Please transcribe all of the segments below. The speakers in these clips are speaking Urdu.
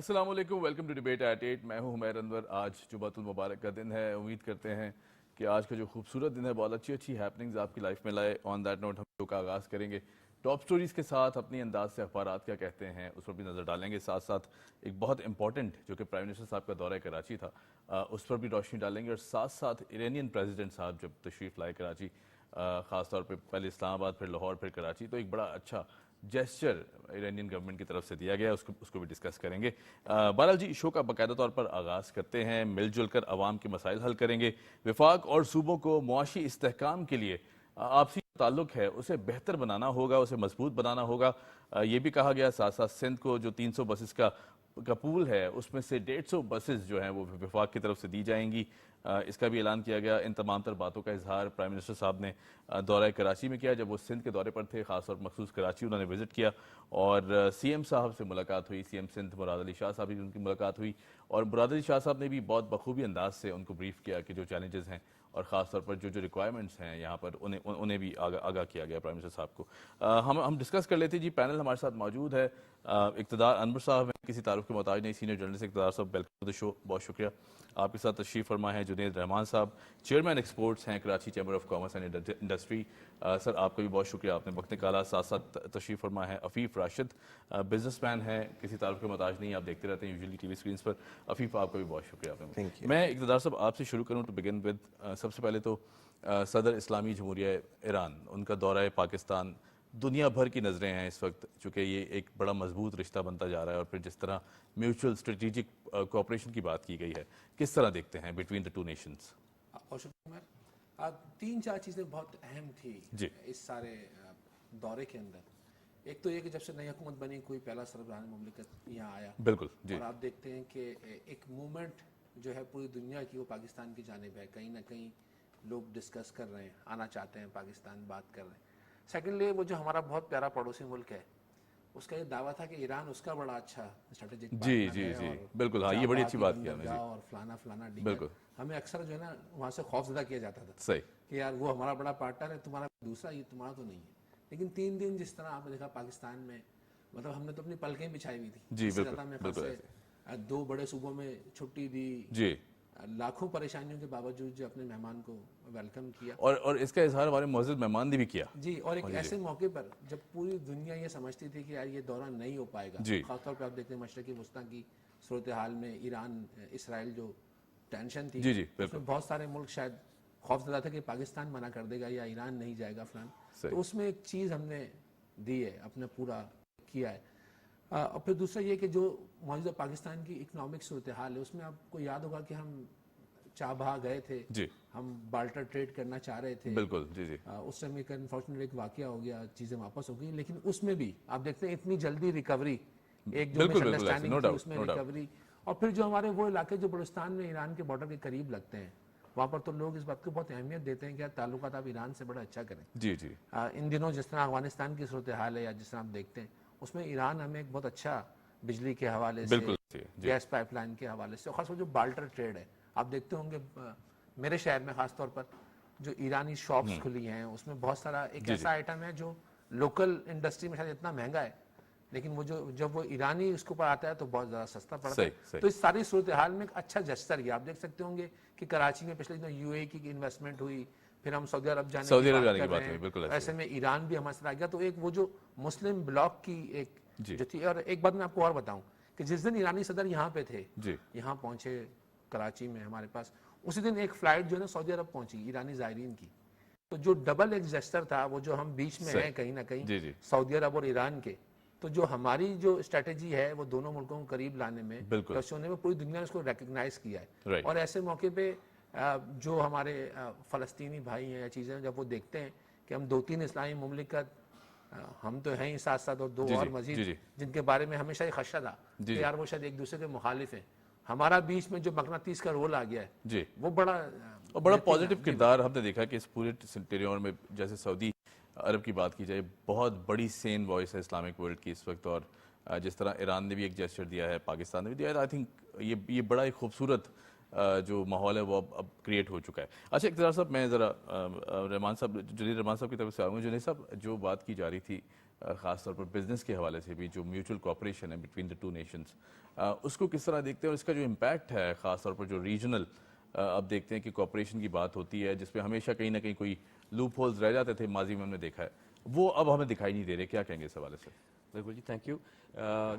السلام علیکم، ویلکم ٹو ڈیبیٹ ایٹ 8. میں ہوں حمیر انور. آج جمعۃ المبارک کا دن ہے. امید کرتے ہیں کہ آج کا جو خوبصورت دن ہے بہت اچھی ہیپننگز آپ کی لائف میں لائے. آن دیٹ نوٹ ہم شو کا آغاز کریں گے ٹاپ سٹوریز کے ساتھ. اپنی انداز سے اخبارات کیا کہتے ہیں اس پر بھی نظر ڈالیں گے. ساتھ ساتھ ایک بہت امپورٹنٹ جو کہ پرائم منسٹر صاحب کا دورہ کراچی تھا اس پر بھی روشنی ڈالیں گے. اور ساتھ ساتھ ایرانین پریزیڈنٹ صاحب جب تشریف لائے کراچی، خاص طور پہ پہلے اسلام آباد پھر لاہور پھر کراچی، تو ایک بڑا اچھا جیسچر ایرانین گورنمنٹ کی طرف سے دیا گیا، اس کو بھی ڈسکس کریں گے. بہرحال جی، شو کا باقاعدہ طور پر آغاز کرتے ہیں. مل جل کر عوام کے مسائل حل کریں گے. وفاق اور صوبوں کو معاشی استحکام کے لیے آپسی تعلق ہے اسے بہتر بنانا ہوگا، اسے مضبوط بنانا ہوگا. یہ بھی کہا گیا. ساتھ ساتھ سندھ کو جو 300 بسز کا پول ہے اس میں سے 150 بسز جو ہیں وہ وفاق کی طرف سے دی جائیں گی. اس کا بھی اعلان کیا گیا. ان تمام تر باتوں کا اظہار پرائم منسٹر صاحب نے دورہ کراچی میں کیا جب وہ سندھ کے دورے پر تھے. خاص طور مخصوص کراچی انہوں نے وزٹ کیا اور سی ایم صاحب سے ملاقات ہوئی. سی ایم سندھ مراد علی شاہ صاحب بھی ان کی ملاقات ہوئی اور مراد علی شاہ صاحب نے بھی بہت بخوبی انداز سے ان کو بریف کیا کہ جو چیلنجز ہیں اور خاص طور پر جو ریکوائرمنٹس ہیں یہاں پر انہیں بھی آگاہ کیا گیا پرائم منسٹر صاحب کو. ہم ڈسکس کر لیتے جی. پینل ہمارے ساتھ موجود ہے. اقتدار انور صاحب ہیں، کسی تعارف کے محتاج نہیں، سینئر جرنلسٹ. اقتدار صاحب ویلکم ٹو دی شو، بہت شکریہ. آپ کے ساتھ تشریف فرما ہے جنید رحمان صاحب، چیئرمین ایکسپورٹس ہیں Karachi chamber of commerce and industry. Sir آپ کا بھی بہت شکریہ، آپ نے وقت نکالا. ساتھ ساتھ تشریف فرما ہے عفیف راشد، بزنس مین ہیں، کسی تعارف کے محتاج نہیں، آپ دیکھتے رہتے ہیں یوزلی ٹی وی اسکرینس پر. عفیف آپ کا بھی بہت شکریہ. آپ نے میں اقتدار صاحب آپ سے شروع کروں ٹو بگن ود. سب سے پہلے تو صدر اسلامی جمہوریہ ایران، ان کا دورہ پاکستان دنیا بھر کی نظریں ہیں اس وقت، چونکہ یہ ایک بڑا مضبوط رشتہ بنتا جا رہا ہے. اور پھر جس طرح میوچل اسٹریٹجک کوآپریشن کی بات کی گئی ہے، کس طرح دیکھتے ہیں بٹوین دا ٹو نیشنز؟ تین چار چیزیں بہت اہم تھی جی اس سارے دورے کے اندر. ایک تو یہ کہ جب سے نئی حکومت بنی کوئی پہلا سربراہ مملکت یہاں آیا، بالکل جی. اور آپ دیکھتے ہیں کہ ایک موومنٹ جو ہے پوری دنیا کی وہ پاکستان کی جانب ہے. کہیں نہ کہیں لوگ ڈسکس کر رہے ہیں، آنا چاہتے ہیں پاکستان، بات کر رہے ہیں. سیکنڈلی وہ جو ہمارا بہت پیارا پڑوسی ملک ہے، اس کا یہ دعویٰ تھا کہ ایران اس کا بڑا اچھا اسٹریٹجک جی پارٹنر جی ہے جی اور بالکل. ہاں، یہ بڑی اچھی بات کی ہم نے جی. اور فلانا فلانا بالکل ہمیں اکثر جو ہے نا وہاں سے خوف زدہ کیا جاتا تھا صحیح کہ یار وہ ہمارا بڑا پارٹنر ہے، تمہارا دوسرا یہ تمہارا تو نہیں ہے. لیکن 3 دن جس طرح آپ نے دیکھا پاکستان میں، مطلب ہم نے تو اپنی پلکیں بچھائی ہوئی تھی. جی. اس سے بالکل زیادہ میں بالکل سے ایسے 2 بڑے صوبوں میں چھٹی دی، جی. لاکھوں پریشانیوں کے باوجود جو اپنے مہمان کو ویلکم کیا. اور اس کا اظہار ہمارے معزز مہمان نے بھی کیا جی. اور ایک ایسے موقع پر جب پوری دنیا یہ سمجھتی تھی کہ یار یہ دورہ نہیں ہو پائے گا، جی. خاص طور پہ آپ دیکھتے ہیں مشرقی وسطیٰ کی صورتحال میں ایران اسرائیل جو ٹینشن تھی، جی جی اس بالکل میں بہت سارے ملک شاید خوف زدہ تھے کہ پاکستان منع کر دے گا یا ایران نہیں جائے گا فلان. تو اس میں ایک چیز ہم نے دی ہے، اپنا پورا کیا ہے. اور پھر دوسرا یہ کہ جو موجودہ پاکستان کی اکنامک صورتحال ہے، اس میں آپ کو یاد ہوگا کہ ہم چاہ بہا گئے تھے، جی ہم بالٹر ٹریڈ کرنا چاہ رہے تھے. بالکل جی جی اس سے میں انفارچونیٹلی ایک واقعہ ہو گیا، چیزیں واپس ہو گئی. لیکن اس میں بھی آپ دیکھتے ہیں اتنی جلدی ریکوری، ایک جو مس انڈرسٹینڈنگ تھی اس میں ریکوری. اور پھر جو ہمارے وہ علاقے جو بلوچستان میں ایران کے بارڈر کے قریب لگتے ہیں، وہاں پر تو لوگ اس بات کو بہت اہمیت دیتے ہیں کہ تعلقات آپ ایران سے بڑا اچھا کریں. جی جی ان دنوں جس طرح افغانستان کی صورتحال ہے یا جس طرح آپ دیکھتے ہیں، اس میں ایران ہمیں ایک بہت اچھا بجلی کے حوالے سے، گیس پائپ لائن کے حوالے سے، خاص طور جو بالٹر ٹریڈ ہے. آپ دیکھتے ہوں گے میرے شہر میں خاص طور پر جو ایرانی شاپس کھلی ہیں، اس میں بہت سارا ایک ایسا آئٹم ہے جو لوکل انڈسٹری میں شاید اتنا مہنگا ہے، لیکن وہ جب وہ ایرانی اس کے اوپر آتا ہے تو بہت زیادہ سستا پڑتا ہے. تو اس ساری صورتحال میں ایک اچھا جسٹر کیا. آپ دیکھ سکتے ہوں گے کہ کراچی میں پچھلے دنوں یو اے کی انویسٹمنٹ ہوئی، پھر ہم سعودی عرب جانے کی بات کر رہے ہیں، ایسے میں ایران بھی ہمارے ساتھ آ گیا. تو ایک وہ جو مسلم بلاک کی ایک جو تھی. اور ایک بات میں آپ کو اور بتاؤں کہ جس دن ایرانی صدر یہاں پہ تھے، یہاں پہنچے کراچی میں ہمارے پاس، اسی دن ایک فلائٹ جو ہے نا سعودی عرب پہنچی ایرانی زائرین کی. تو جو ڈبل ایک جسٹر تھا، وہ جو ہم بیچ میں ہیں کہیں نہ کہیں سعودی عرب اور ایران کے، تو جو ہماری جو اسٹریٹجی ہے وہ دونوں ملکوں کو قریب لانے میں، کلوز ہونے میں، پوری دنیا نے اس کو ریکگنائز کیا ہے. اور ایسے موقع پہ جو ہمارے فلسطینی بھائی ہیں یا چیزیں جب وہ دیکھتے ہیں کہ ہم 2-3 اسلامی مملکت، ہم تو ہیں ہی ساتھ ساتھ، اور 2 اور مزید جن کے بارے میں ہمیشہ یہ خدشہ تھا کہ یار وہ شاید ایک دوسرے کے مخالف ہیں، ہمارا بیچ میں جو مقناطیس کا رول آ گیا ہے وہ بڑا پازیٹیو کردار ہم نے دیکھا کہ اس پورے ٹیریور میں. جیسے سعودی عرب کی بات کی جائے، بہت بڑی سین وائس ہے اسلامک ورلڈ کی اس وقت. اور جس طرح ایران نے بھی ایک جیسچر دیا ہے، پاکستان نے بھی دیا ہے. آئی تھنک یہ بڑا ایک خوبصورت جو ماحول ہے وہ اب کریٹ ہو چکا ہے. اچھا اقتدار صاحب، میں ذرا رحمان صاحب، جنید رحمان صاحب کی طرف سے آؤں گا. جنید صاحب، جو بات کی جا رہی تھی خاص طور پر بزنس کے حوالے سے بھی جو میوچل کوپریشن ہے بٹوین دا ٹو نیشنز، اس کو کس طرح دیکھتے ہیں اور اس کا جو امپیکٹ ہے خاص طور پر جو ریجنل اب دیکھتے ہیں کہ کوپریشن کی بات ہوتی ہے جس پہ ہمیشہ کہیں نہ کہیں کوئی لوپ ہولز رہ جاتے تھے ماضی میں ہم نے دیکھا ہے، وہ اب ہمیں دکھائی نہیں دے رہے، کیا کہیں گے اس حوالے سے؟ بالکل جی، تھینک یو.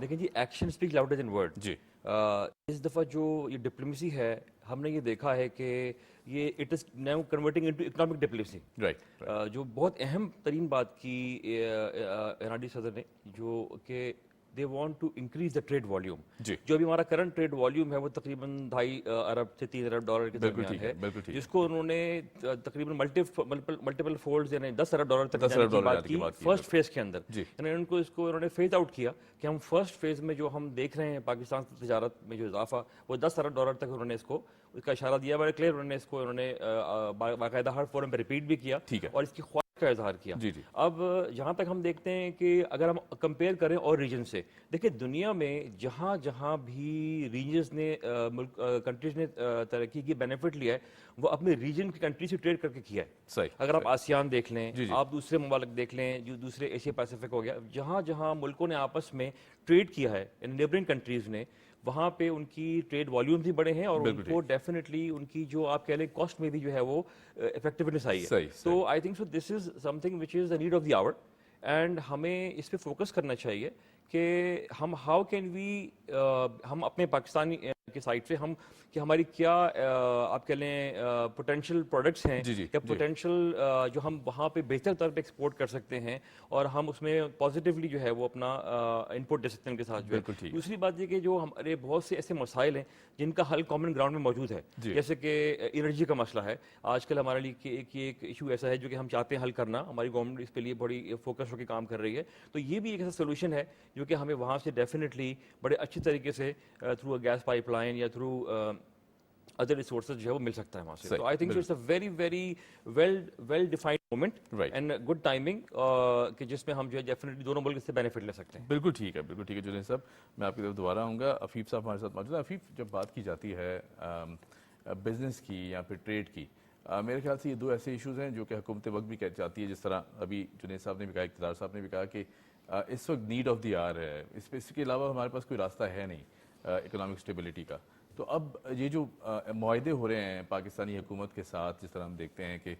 دیکھیں جی، action speak louder than word. جی اس دفعہ جو یہ ڈپلومیسی ہے، ہم نے یہ دیکھا ہے کہ یہ it is now converting into economic diplomacy. Right جو بہت اہم ترین بات کی ایرانی صدر نے، جو کہ they want to increase the trade volume. جی جو ابھی ہمارا کرنٹ ٹریڈ والیوم ہے وہ تقریباً 2.5 ارب سے 3 ارب ڈالر کے درمیان ہے، بالکل ٹھیک جس کو انہوں نے تقریباً ملٹیپل فولڈز یعنی 10 ارب ڈالر تک 10 ارب جانے کی ڈالر بات کی کی بات کی فرسٹ فیز کے اندر. جی یعنی ان کو اس کو انہوں نے فیز آؤٹ کیا کہ ہم فرسٹ فیز میں جو ہم دیکھ رہے ہیں پاکستان کی تجارت میں جو اضافہ وہ 10 ارب ڈالر تک انہوں نے اس کو اس کا اشارہ دیا بڑے کلیئر. انہوں نے اس کو انہوں نے باقاعدہ ہر فورم پہ ریپیٹ بھی کیا ٹھیک ہے اور اس کی خواہش کا اظہار کیا. جی جی اب جہاں تک ہم دیکھتے ہیں کہ اگر ہم کمپیئر کریں اور ریجن سے، دیکھیں دنیا میں جہاں جہاں بھی ریجنز نے کنٹریز نے ترقی کی بینیفٹ لیا ہے وہ اپنے ریجن کی کنٹری سے ٹریڈ کر کے کیا ہے. صحیح. اگر آپ آسیان دیکھ لیں، جی جی آپ دوسرے ممالک دیکھ لیں، جو دوسرے ایشیا پیسیفک ہو گیا، جہاں جہاں ملکوں نے آپس میں ٹریڈ کیا ہے نیبرنگ کنٹریز نے، وہاں پہ ان کی ٹریڈ والیوم بھی بڑے ہیں اور ان کو ڈیفینیٹلی ان کی جو آپ کہہ لیں کاسٹ میں بھی جو ہے وہ افیکٹونیس آئی ہے. تو I think so this is something which is the need of the hour, and ہمیں اس پہ فوکس کرنا چاہیے کہ ہم ہاؤ کین وی ہم اپنے پاکستانی کی سائڈ سے ہم کہ ہماری کیا آپ کہہ لیں پوٹینشیل پروڈکٹس ہیں یا پوٹینشیل جو ہم وہاں پہ بہتر طور پہ ایکسپورٹ کر سکتے ہیں اور ہم اس میں پازیٹیولی جو ہے وہ اپنا انپٹ دے سکتے ہیں ان کے ساتھ جو ہے. دوسری بات یہ کہ جو ہمارے بہت سے ایسے مسائل ہیں جن کا حل کامن گراؤنڈ میں موجود ہے، جیسے کہ انرجی کا مسئلہ ہے آج کل ہمارے لیے ایک ایشو ایسا ہے جو کہ ہم چاہتے ہیں حل کرنا، ہماری گورنمنٹ اس کے لیے بڑی فوکس ہو کے کام کر رہی ہے. تو یہ بھی ایک ایسا سولوشن ہے جو کہ ہمیں وہاں سے ڈیفینیٹلی بڑے اچھی طریقے سے through a gas pipeline یا تھرو ادر ریسورسز جو ہے وہ مل سکتا ہے وہاں سے. تو I think it's a very very well defined moment and good timing کہ جس میں ہم جو ہے ڈیفینیٹلی دونوں ملک اس سے بینیفٹ لے سکتے ہیں. بالکل ٹھیک ہے، بالکل ٹھیک ہے. جنید صاحب میں آپ کی طرف دوبارہ آؤں گا. عفیف صاحب ہمارے ساتھ موجود ہیں. عفیف، جب بات کی جاتی ہے بزنس کی یا پھر ٹریڈ کی، میرے خیال سے یہ دو ایسے ایشوز ہیں جو کہ حکومت وقت بھی کہہ جاتی ہے، جس طرح ابھی جنید صاحب نے بھی کہا، اقتدار صاحب نے بھی کہا کہ اس وقت نیڈ آف دی آر ہے. اس کے علاوہ ہمارے پاس کوئی راستہ ہے نہیں اکنامک اسٹیبلٹی کا. تو اب یہ جو معاہدے ہو رہے ہیں پاکستانی حکومت کے ساتھ، جس طرح ہم دیکھتے ہیں کہ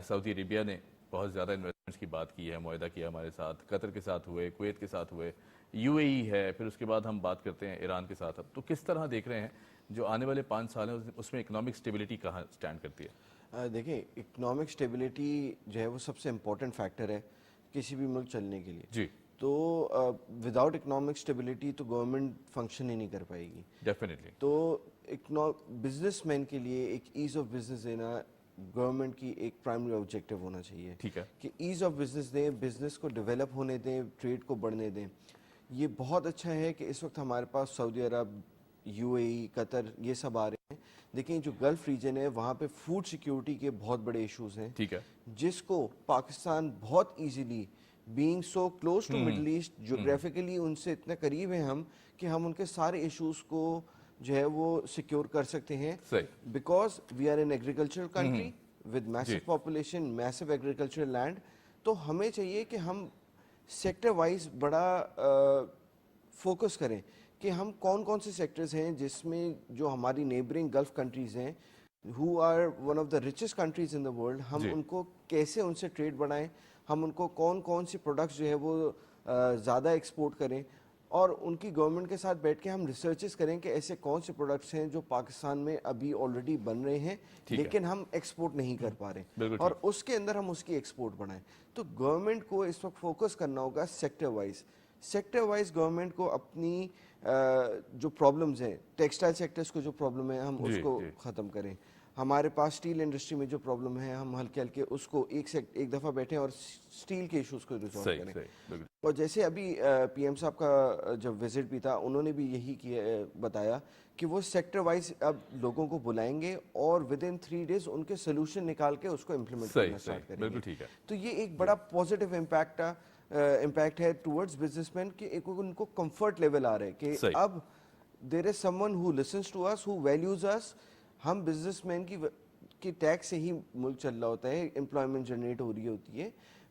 سعودی عربیہ نے بہت زیادہ انویسٹمنٹس کی بات کی ہے، معاہدہ کیا ہمارے ساتھ، قطر کے ساتھ ہوئے، کویت کے ساتھ ہوئے، یو اے ای ہے، پھر اس کے بعد ہم بات کرتے ہیں ایران کے ساتھ. اب تو کس طرح دیکھ رہے ہیں جو آنے والے 5 سال ہیں اس میں اکنامک اسٹیبلٹی کہاں سٹینڈ کرتی ہے؟ دیکھیں، اکنامک اسٹیبلٹی جو ہے وہ سب سے امپورٹنٹ فیکٹر ہے کسی بھی ملک چلنے کے لیے. جی. تو وداؤٹ اکنامک اسٹیبلٹی تو گورنمنٹ فنکشن ہی نہیں کر پائے گی. ڈیفینیٹلی. تو بزنس مین کے لیے ایک ایز آف بزنس دینا گورنمنٹ کی ایک پرائمری آبجیکٹو ہونا چاہیے. ٹھیک ہے کہ ایز آف بزنس دیں، بزنس کو ڈیولپ ہونے دیں، ٹریڈ کو بڑھنے دیں. یہ بہت اچھا ہے کہ اس وقت ہمارے پاس سعودی عرب، یو اے ای، قطر، یہ سب آ رہے ہیں. دیکھیں جو گلف ریجن ہے وہاں پہ فوڈ سیکیورٹی کے بہت بڑے ایشوز ہیں. ٹھیک ہے. جس کو پاکستان بہت easily being so close to Middle East, geographically ان سے اتنے قریب ہیں ہم کہ ہم ان کے سارے ایشوز کو جو ہے وہ سیکیور کر سکتے ہیں. Because we are an agricultural country with massive population, massive agricultural land. تو ہمیں چاہیے کہ ہم سیکٹر وائز بڑا فوکس کریں کہ ہم کون کون سے سیکٹرز ہیں جس میں جو ہماری نیبرنگ گلف کنٹریز ہیں who are one of the richest countries in the world، ہم ان کو کیسے ان سے ٹریڈ بڑھائیں، ہم ان کو کون کون سی پروڈکٹس جو ہے وہ زیادہ ایکسپورٹ کریں، اور ان کی گورنمنٹ کے ساتھ بیٹھ کے ہم ریسرچز کریں کہ ایسے کون سے پروڈکٹس ہیں جو پاکستان میں ابھی آلریڈی بن رہے ہیں لیکن ہم ایکسپورٹ نہیں کر پا رہے، اور اس کے اندر ہم اس کی ایکسپورٹ بڑھائیں. تو گورنمنٹ کو اس وقت فوکس کرنا ہوگا سیکٹر وائز گورنمنٹ کو اپنی جو پرابلمز ہیں، ٹیکسٹائل سیکٹرز کو جو پرابلم ہے ہم اس کو ختم کریں. ہمارے پاس اسٹیل انڈسٹری میں جو پرابلم ہے ہم ہلکے ہلکے اس کو ایک دفعہ بیٹھیں اور اسٹیل کے ایشوز کو ریزالو کریں. اور جیسے ابھی پی ایم صاحب کا جب وزٹ بھی تھا انہوں نے بھی یہی بتایا کہ وہ سیکٹر وائز اب لوگوں کو بلائیں گے اور ود ان 3 days ان کے سولوشن نکال کے اس کو امپلیمنٹ کرنا اسٹارٹ کریں گے. تو یہ ایک بڑا پازیٹیو امپیکٹ ہے ٹورڈز بزنس مین کہ ان کو کمفرٹ لیول آ رہا ہے کہ اب there is some one who listens to us, who values us. ہم بزنس مین کی ٹیکس سے ہی ملک چل رہا ہوتا ہے، امپلائمنٹ جنریٹ ہو رہی ہوتی ہے.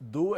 2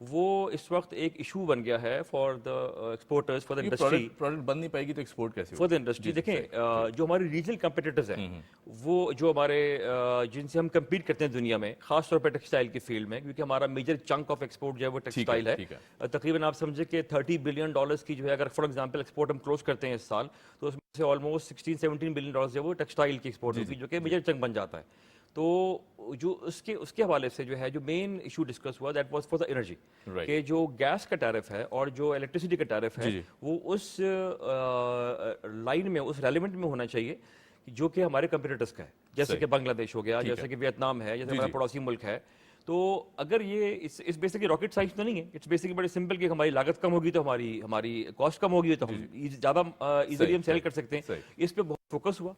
وہ اس وقت ایک ایشو بن گیا ہے for the exporters for the industry. Product بن نہیں پائے گی تو ایکسپورٹ کیسے فار دا انڈسٹری دیکھیں جو ہمارے ریجنل کمپیٹیٹرز ہیں وہ جو ہمارے جن سے ہم کمپیٹ کرتے ہیں دنیا میں خاص طور پہ ٹیکسٹائل کی فیلڈ میں, کیونکہ ہمارا میجر چنک آف ایکسپورٹ جو ہے وہ ٹیکسٹائل ہے. تقریباً آپ سمجھے کہ $30 بلین کی جو ہے اگر فار ایگزامپل ایکسپورٹ ہم کلوز کرتے ہیں اس سال تو اس میں سے آلموسٹ $16-17 بلین جو ہے وہ ٹیکسٹائل کی ایکسپورٹ ہوگی جو کہ میجر چنک بن جاتا ہے. تو جو اس کے حوالے سے جو ہے جو مین ایشو ڈسکس ہوا that was for the energy, کہ جو گیس کا ٹیرف ہے اور جو الیکٹریسٹی کا ٹیرف ہے وہ اس لائن میں اس ریلیونٹ میں ہونا چاہیے جو کہ ہمارے کمپیٹیٹرز کا ہے, جیسے کہ بنگلہ دیش ہو گیا, جیسے کہ ویتنام ہے, جیسے ہمارا پڑوسی ملک ہے. تو اگر یہ اس بیسکلی راکٹ سائنس تو نہیں ہے, اٹس بیسکلی بڑے سمپل کہ ہماری لاگت کم ہوگی تو ہماری کاسٹ کم ہوگی تو ہم زیادہ ایزیلی ہم سیل کر سکتے ہیں. اس پہ بہت فوکس ہوا.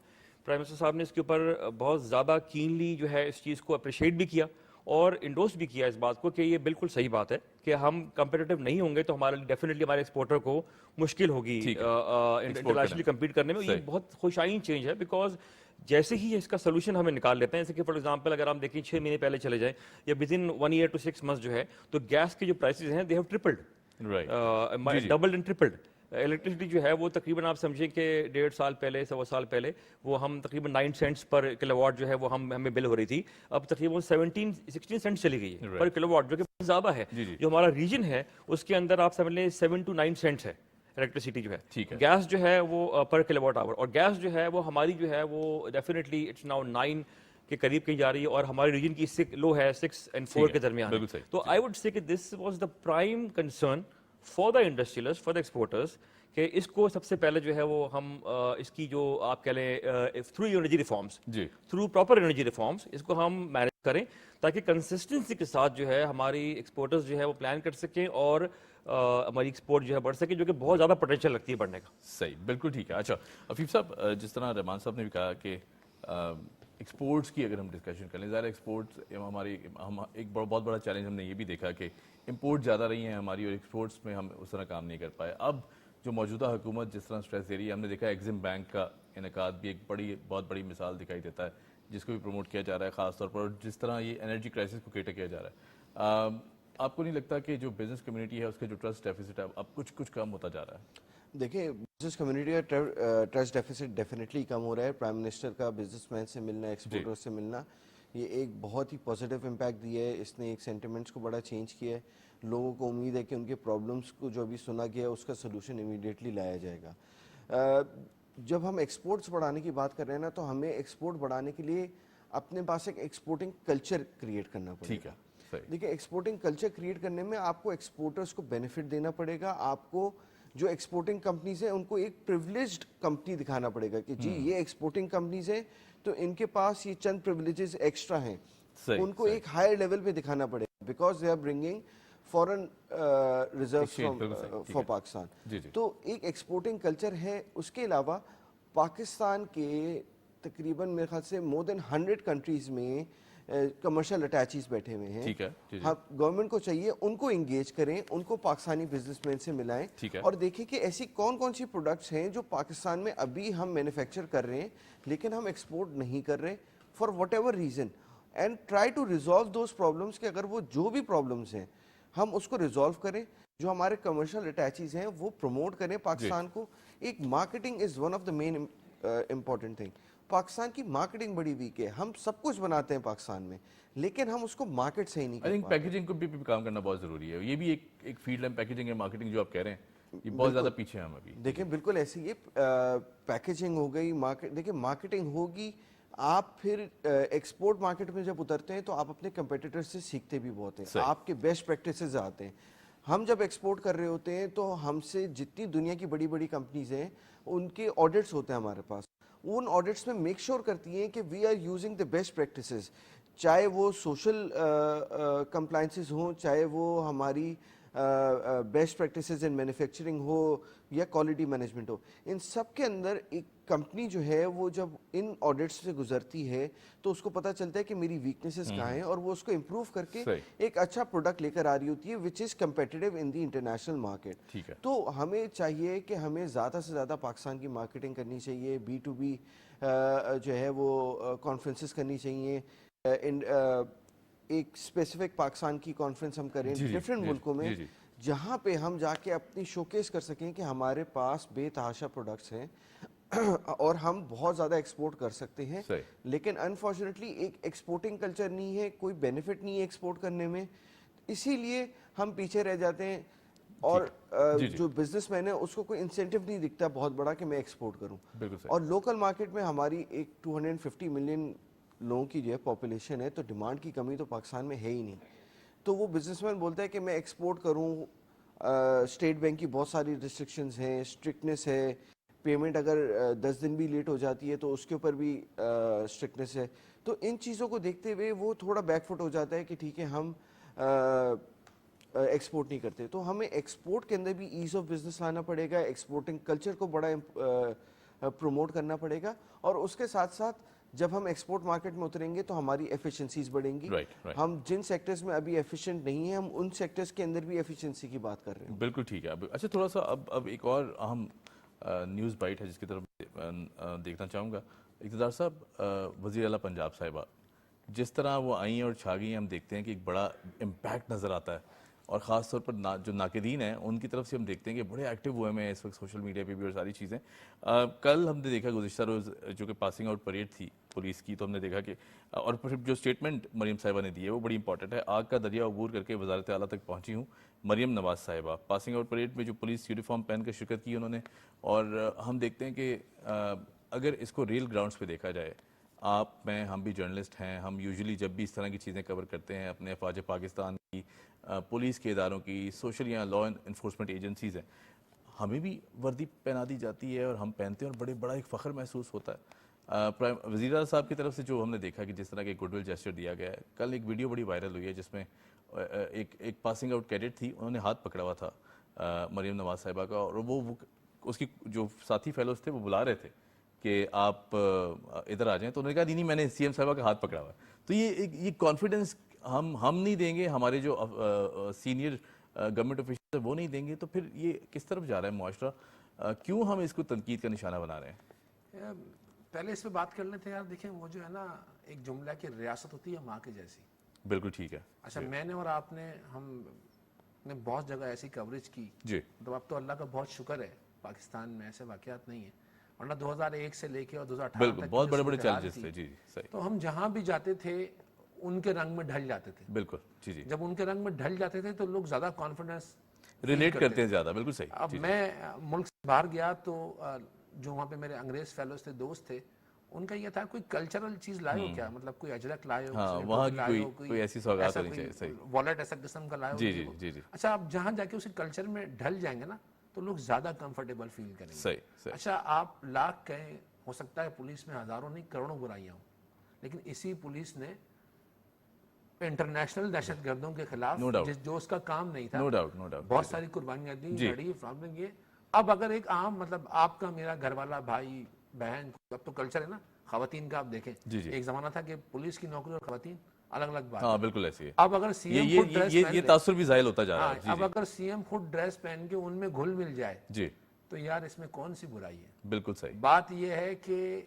پرائم منسٹر صاحب نے اس کے اوپر بہت زیادہ کینلی جو ہے اس چیز کو اپریشیٹ بھی کیا اور انڈورس بھی کیا اس بات کو کہ یہ بالکل صحیح بات ہے کہ ہم کمپیٹیٹیو نہیں ہوں گے تو ہمارے ڈیفینیٹلی ہمارے ایکسپورٹر کو مشکل ہوگی انٹرنیشنلی کمپیٹ کرنے میں. یہ بہت خوش آئین چینج ہے بیکاز جیسے ہی اس کا سولوشن ہمیں نکال لیتے ہیں, جیسے کہ فار ایگزامپل اگر ہم دیکھیں 6 مہینے پہلے چلے جائیں یا with in 1 year to 6 months جو ہے تو گیس کے جو پرائسز ہیں they have tripled, doubled and tripled. Electricity جو ہے وہ تقریباً آپ سمجھیں کہ 1.5 سال پہلے 1.25 سال پہلے وہ ہم تقریباً 9 cents پر کلو واٹ جو ہے وہ ہمیں بل ہو رہی تھی, اب تقریباً 16 cents چلی گئی ہے پر کلو واٹ, جو کہ بہت زیادہ ہے. جو ہمارا ریجن ہے اس کے اندر آپ سمجھ لیں 7 to 9 cents ہے الیکٹریسٹی جو ہے. گیس جو ہے وہ پر کلو واٹ آور, اور گیس جو ہے وہ ہماری جو ہے وہ ڈیفینیٹلی اٹس ناؤ 9 کے قریب کہیں جا رہی ہے, اور ہمارے ریجن کی اس سے لو ہے 6 and 4 کے درمیان. تو آئی وڈ سے کہ this was the prime concern for the industrialist for the exporters کہ اس کو سب سے پہلے جو ہے وہ ہم اس کی جو آپ کہہ لیں through energy reforms, through proper energy reforms اس کو ہم مینیج کریں تاکہ کنسسٹنسی کے ساتھ جو ہے ہماری ایکسپورٹرز جو ہے وہ پلان کر سکیں اور ہماری ایکسپورٹ جو ہے بڑھ سکے, جو کہ بہت زیادہ پوٹینشیل لگتی ہے بڑھنے کا. صحیح, بالکل ٹھیک ہے. اچھا عفیف صاحب, جس طرح رحمان صاحب نے بھی کہا کہ ایکسپورٹس کی اگر ہم ڈسکشن کریں, ظاہر ایکسپورٹس ہماری ایک بہت بڑا چیلنج ہم نے یہ بھی دیکھا کہ امپورٹ زیادہ رہی ہیں ہماری اور ایکسپورٹس میں ہم اس طرح کام نہیں کر پائے. اب جو موجودہ حکومت جس طرح اسٹریس دے رہی ہے, ہم نے دیکھا ایگزم بینک کا انعقاد بھی ایک بہت بڑی مثال دکھائی دیتا ہے جس کو بھی پروموٹ کیا جا رہا ہے خاص طور پر, اور جس طرح یہ انرجی کرائسس کو کیٹر کیا جا رہا ہے. آپ کو نہیں لگتا کہ جو بزنس کمیونٹی ہے اس کا جو ٹرسٹ ڈیفیسٹ ہے اب کچھ کم ہوتا جا رہا ہے؟ دیکھیں بزنس کمیونٹی کا ٹرسٹ ڈیفیسٹ ڈیفینیٹلی کم ہو رہا ہے. پرائم منسٹر کا بزنس مین سے ملنا, ایکسپورٹر سے ملنا, یہ ایک بہت ہی پازیٹیو امپیکٹ دیا ہے. اس نے ایک سینٹیمنٹس کو بڑا چینج کیا ہے. لوگوں کو امید ہے کہ ان کے پرابلمس کو جو ابھی سنا گیا ہے اس کا سلوشن امیڈیٹلی لایا جائے گا. جب ہم ایکسپورٹس بڑھانے کی بات کر رہے ہیں نا, تو ہمیں ایکسپورٹ بڑھانے کے لیے اپنے پاس ایک ایکسپورٹنگ کلچر کریٹ کرنا پڑے گا. دیکھیں ایکسپورٹنگ کلچر کریٹ کرنے میں آپ کو ایکسپورٹرز کو بینیفٹ دینا پڑے گا. آپ کو جو ایکسپورٹنگ کمپنیز ہیں ان کو ایک پریولیجڈ کمپنی دکھانا پڑے گا کہ جی یہ ایکسپورٹنگ کمپنیز ہیں تو ان کے پاس یہ چند پریولیجز ایکسٹرا ہیں. ان کو ایک ہائر لیول پہ دکھانا پڑے گا because they are bringing foreign reserve for Pakistan. تو ایک ایکسپورٹنگ کلچر ہے. اس کے علاوہ پاکستان کے تقریباً میرے خیال سے مور دین 100 کنٹریز میں کمرشل اٹیچیز بیٹھے ہوئے ہیں. ہاں گورنمنٹ کو چاہیے ان کو انگیج کریں, ان کو پاکستانی بزنس مین سے ملائیں اور دیکھیں کہ ایسی کون سی پروڈکٹس ہیں جو پاکستان میں ابھی ہم مینوفیکچر کر رہے ہیں لیکن ہم ایکسپورٹ نہیں کر رہے for whatever reason, and try to resolve those problems کہ اگر وہ جو بھی پرابلمس ہیں ہم اس کو ریزالو کریں. جو ہمارے کمرشل اٹیچیز ہیں وہ پروموٹ کریں پاکستان کو. ایک marketing is one of the main important thing. Pakistan کی مارکیٹنگ بڑی ویک ہے. ہم سب کچھ بناتے ہیں پاکستان میں لیکن ہم اس کو مارکیٹ صحیح نہیں کر پاتے. پیکیجنگ کو بھی کام کرنا بہت ضروری ہے. یہ بھی ایک فیلڈ ہے پیکیجنگ اینڈ مارکیٹنگ جو آپ کہہ رہے ہیں, یہ بہت زیادہ پیچھے ہیں ہم ابھی. دیکھیں بالکل ایسی ہے, پیکیجنگ ہو گئی, دیکھیں مارکیٹنگ ہوگی. آپ پھر ایکسپورٹ مارکیٹ میں جب اترتے ہیں تو آپ اپنے کمپیٹیٹر سے سیکھتے بھی بہت ہیں, آپ کے بیسٹ پریکٹسز آتے ہیں. ہم جب ایکسپورٹ کر رہے ہوتے ہیں تو ہم سے جتنی دنیا کی بڑی بڑی کمپنیز ہیں ان کے آڈٹس ہوتے ہیں ہمارے پاس. ان آڈٹس میں میک شور کرتی ہیں کہ we are using the best practices, چاہے وہ سوشل کمپلائنسز ہوں, چاہے وہ ہماری بیسٹ پریکٹسز ان مینوفیکچرنگ ہو یا کوالٹی مینجمنٹ ہو. ان سب کے اندر ایک کمپنی جو ہے وہ جب ان آڈٹس سے گزرتی ہے تو اس کو پتہ چلتا ہے کہ میری ویکنیسز کہاں ہیں اور وہ اس کو امپروو کر کے ایک اچھا پروڈکٹ لے کر آ رہی ہوتی ہے which is competitive in the international market. تو ہمیں چاہیے کہ ہمیں زیادہ سے زیادہ پاکستان کی مارکیٹنگ کرنی چاہیے. B2B جو ہے وہ کانفرنسز کرنی چاہیے. ایک اسپیسیفک پاکستان کی کانفرنس ہم کریں ڈفرینٹ ملکوں میں, جہاں پہ ہم جا کے اپنی شوکیس کر سکیں کہ ہمارے پاس بے تحاشا پروڈکٹس ہیں اور ہم بہت زیادہ ایکسپورٹ کر سکتے ہیں, لیکن انفارچونیٹلی ایک ایکسپورٹنگ کلچر نہیں ہے, کوئی بینیفٹ نہیں ہے ایکسپورٹ کرنے میں, اسی لیے ہم پیچھے رہ جاتے ہیں. اور جو بزنس مین ہے اس کو کوئی انسینٹیو نہیں دکھتا بہت بڑا کہ میں ایکسپورٹ کروں. اور لوکل مارکیٹ میں ہماری ایک 250 ملین لوگوں کی جو ہے پاپولیشن ہے, تو ڈیمانڈ کی کمی تو پاکستان میں ہے ہی نہیں. تو وہ بزنس مین بولتا ہے کہ میں ایکسپورٹ کروں, اسٹیٹ بینک کی بہت ساری ریسٹرکشنز ہیں, اسٹرکٹنیس ہے, پیمنٹ اگر 10 دن بھی لیٹ ہو جاتی ہے تو اس کے اوپر بھی اسٹرکٹنیس ہے. تو ان چیزوں کو دیکھتے ہوئے وہ تھوڑا بیک فٹ ہو جاتا ہے کہ ٹھیک ہے ہم ایکسپورٹ نہیں کرتے. تو ہمیں ایکسپورٹ کے اندر بھی ایز آف بزنس لانا پڑے گا, ایکسپورٹنگ کلچر کو بڑا پروموٹ کرنا پڑے گا, اور اس کے ساتھ ساتھ جب ہم ایکسپورٹ مارکیٹ میں اتریں گے تو ہماری ایفیشنسیز بڑھیں گی. ہم جن سیکٹرز میں ابھی ایفیشینٹ نہیں ہیں, ہم ان سیکٹرز کے اندر بھی ایفیشنسی کی بات کر رہے ہیں. بالکل ٹھیک ہے. اچھا تھوڑا سا اب ایک اور اہم نیوز بائٹ ہے جس کی طرف دیکھنا چاہوں گا. اقتدار صاحب, وزیر اعلیٰ پنجاب صاحبہ جس طرح وہ آئیں اور چھا گئی, ہم دیکھتے ہیں کہ ایک بڑا امپیکٹ نظر آتا ہے, اور خاص طور پر جو ناقدین ہیں ان کی طرف سے ہم دیکھتے ہیں کہ بڑے ایکٹیو ہوئے ہیں اس وقت سوشل میڈیا پہ بھی اور ساری چیزیں. کل ہم نے دیکھا گزشتہ روز جو کہ پاسنگ آؤٹ پریڈ تھی پولیس کی, تو ہم نے دیکھا کہ اور پھر جو اسٹیٹمنٹ مریم صاحبہ نے دی ہے وہ بڑی امپورٹنٹ ہے. آگ کا دریا عبور کر کے وزارت اعلیٰ تک پہنچی ہوں مریم نواز صاحبہ. پاسنگ آؤٹ پریڈ میں جو پولیس یونیفارم پہن کر شرکت کی انہوں نے, اور ہم دیکھتے ہیں کہ اگر اس کو ریل گراؤنڈز پہ دیکھا جائے, آپ میں ہم بھی جرنلسٹ ہیں, ہم یوزلی جب بھی اس طرح کی چیزیں کور کرتے ہیں اپنے افواج پاکستان کی, پولیس کے اداروں کی, سوشل یا لا انفورسمنٹ ایجنسیز ہیں, ہمیں بھی وردی پہنا دی جاتی ہے اور ہم پہنتے ہیں اور بڑا ایک فخر محسوس ہوتا ہے. وزیر اعلیٰ صاحب کی طرف سے جو ہم نے دیکھا کہ جس طرح کے گڈ ول جیسچر دیا گیا ہے. کل ایک ویڈیو بڑی وائرل ہوئی ہے جس میں ایک پاسنگ آؤٹ کیڈٹ تھی, انہوں نے ہاتھ پکڑا ہوا تھا مریم نواز صاحبہ کا, اور وہ اس کی جو ساتھی فیلوز تھے وہ بلا رہے تھے کہ آپ ادھر آ جائیں, تو انہوں نے کہا نہیں میں نے سی ایم صاحبہ کا ہاتھ پکڑا ہوا ہے. تو یہ کانفیڈنس ہم نہیں دیں گے, ہمارے جو سینئر گورنمنٹ آفیشل ہیں وہ نہیں دیں گے, تو پھر یہ کس طرف جا رہا ہے معاشرہ, کیوں ہم اس کو تنقید کا نشانہ بنا رہے ہیں؟ پہلے اس پہ بات کر لیتے ہیں یار. دیکھیں وہ جو ہے نا ایک جملہ کہ ریاست ہوتی ہے ماں کے جیسی. بالکل ٹھیک ہے. اچھا میں نے اور آپ نے ہم نے بہت جگہ ایسی کوریج کی, جی تو اب تو اللہ کا بہت شکر ہے پاکستان میں ایسے واقعات نہیں ہیں, ورنہ 2001 سے لے کے اور 2018 تک بہت بڑے چیلنجز تھے. جی صحیح. تو ہم جہاں بھی جاتے تھے ان کے رنگ میں ڈھل جاتے تھے. بالکل جی. جب ان کے رنگ میں ڈھل جاتے تھے تو لوگ زیادہ کانفیڈنس ریلیٹ کرتے ہیں زیادہ. بالکل صحیح. اب میں ملک سے باہر گیا تو جو وہاں پہ میرے انگریز فیلوز تھے, دوست تھے, ان کا یہ تھا کوئی کلچرل چیز لائے ہو کیا, مطلب کوئی اجرک لائے ہو, وہاں کی کوئی ایسی سوغات ہونی چاہیے. صحیح. والٹ ایسا قسم کا لائے ہو. جی. اچھا آپ جہاں جا کے اسی کلچر میں ڈھل جائیں گے نا تو لوگ زیادہ کمفرٹیبل فیل کریں گے. صحیح. اچھا آپ لاکھ کہیں, ہو سکتا ہے پولیس میں ہزاروں نہیں کروڑوں برائیاں ہوں, لیکن اسی پولیس نے انٹرنیشنل دہشت گردوں کے خلاف جو اس کا کام نہیں تھا, بہت ساری قربانیاں دی, لڑی. یہ اب اگر ایک عام مطلب آپ کا میرا گھر والا بھائی بہن, اب تو کلچر ہے نا خواتین کا, آپ دیکھیں ایک زمانہ تھا کہ پولیس کی نوکری اور خواتین الگ الگ بات. ہاں بالکل ایسی ہے. اب اگر سی ایم خود ڈریس یہ تاثر بھی ظاہر ہوتا جا رہا ہے. اب اگر سی ایم خود ڈریس پہن کے ان میں گھل مل جائے جی تو یار اس میں کون سی برائی ہے. بالکل صحیح. بات یہ ہے کہ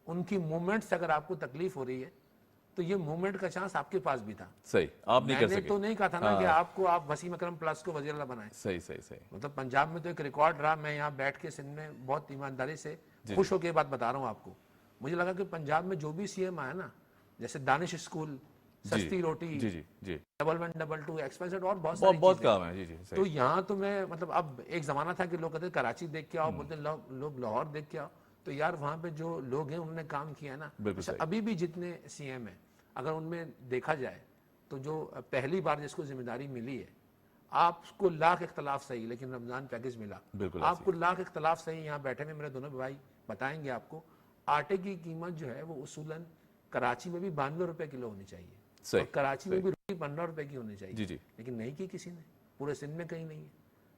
ان کی موومنٹ سے اگر آپ کو تکلیف ہو رہی ہے تو یہ موومنٹ کا چانس آپ کے پاس بھی تھا. صحیح. آپ نہیں کر سکے. میں نے تو نہیں کہا تھا نا کہ آپ کو آپ وسیم اکرم پلس کو وزیر اعلیٰ بنائیں. صحیح. مطلب پنجاب میں تو ایک ریکارڈ رہا, میں یہاں بیٹھ کے سندھ میں بہت ایمانداری سے خوش ہو کے بات بتا رہا ہوں آپ کو. مجھے لگا کہ پنجاب میں جو بھی سی ایم آیا نا, جیسے دانش اسکول, سستی روٹی, جی 1122 ایکسپریس اور بہت کام ہے. جی تو یہاں تو میں مطلب اب ایک زمانہ تھا کہ لوگ کہتے کراچی دیکھ کے آؤ, بولتے لوگ لاہور دیکھ کے آؤ, تو یار وہاں پہ جو لوگ ہیں انہوں نے کام کیا ہے نا. ابھی بھی جتنے سی ایم ہیں اگر ان میں دیکھا جائے تو جو پہلی بار جس کو ذمہ داری ملی ہے, آپ کو لاکھ اختلاف صحیح لیکن رمضان پیکج ملا, آپ کو لاکھ اختلاف صحیح. یہاں بیٹھے ہوئے میرے دونوں بھائی بتائیں گے آپ کو, آٹے کی قیمت جو ہے وہ اصولاً کراچی میں بھی 92 روپے کلو ہونی چاہیے, اور کراچی میں بھی روٹی 15 روپے کی ہونی چاہیے. لیکن نہیں کی کسی نے, پورے سندھ میں کہیں نہیں ہے.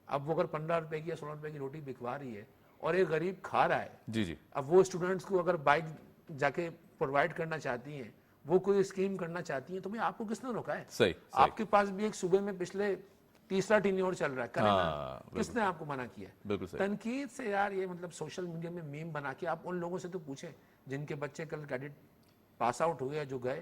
اب وہ اگر 15 روپے کی یا 16 روپے کی روٹی بکوا رہی ہے اور ایک غریب کھا رہا ہے, اب وہ اسٹوڈنٹس کو اگر بائک جا کے پرووائڈ کرنا چاہتی ہیں, وہ کوئی اسکیم کرنا چاہتی ہیں, تو آپ کو کس نے روکا ہے؟ آپ کے پاس بھی ایک صوبے میں پچھلے تیسرا ٹینیور چل رہا ہے, کس نے آپ کو منع کیا ہے؟ تنقید سے یار یہ مطلب سوشل میڈیا میں میم بنا کے آپ ان لوگوں سے تو پوچھیں جن کے بچے کل کیڈٹ پاس آؤٹ ہوئے یا جو گئے,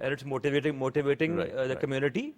and it's motivating the community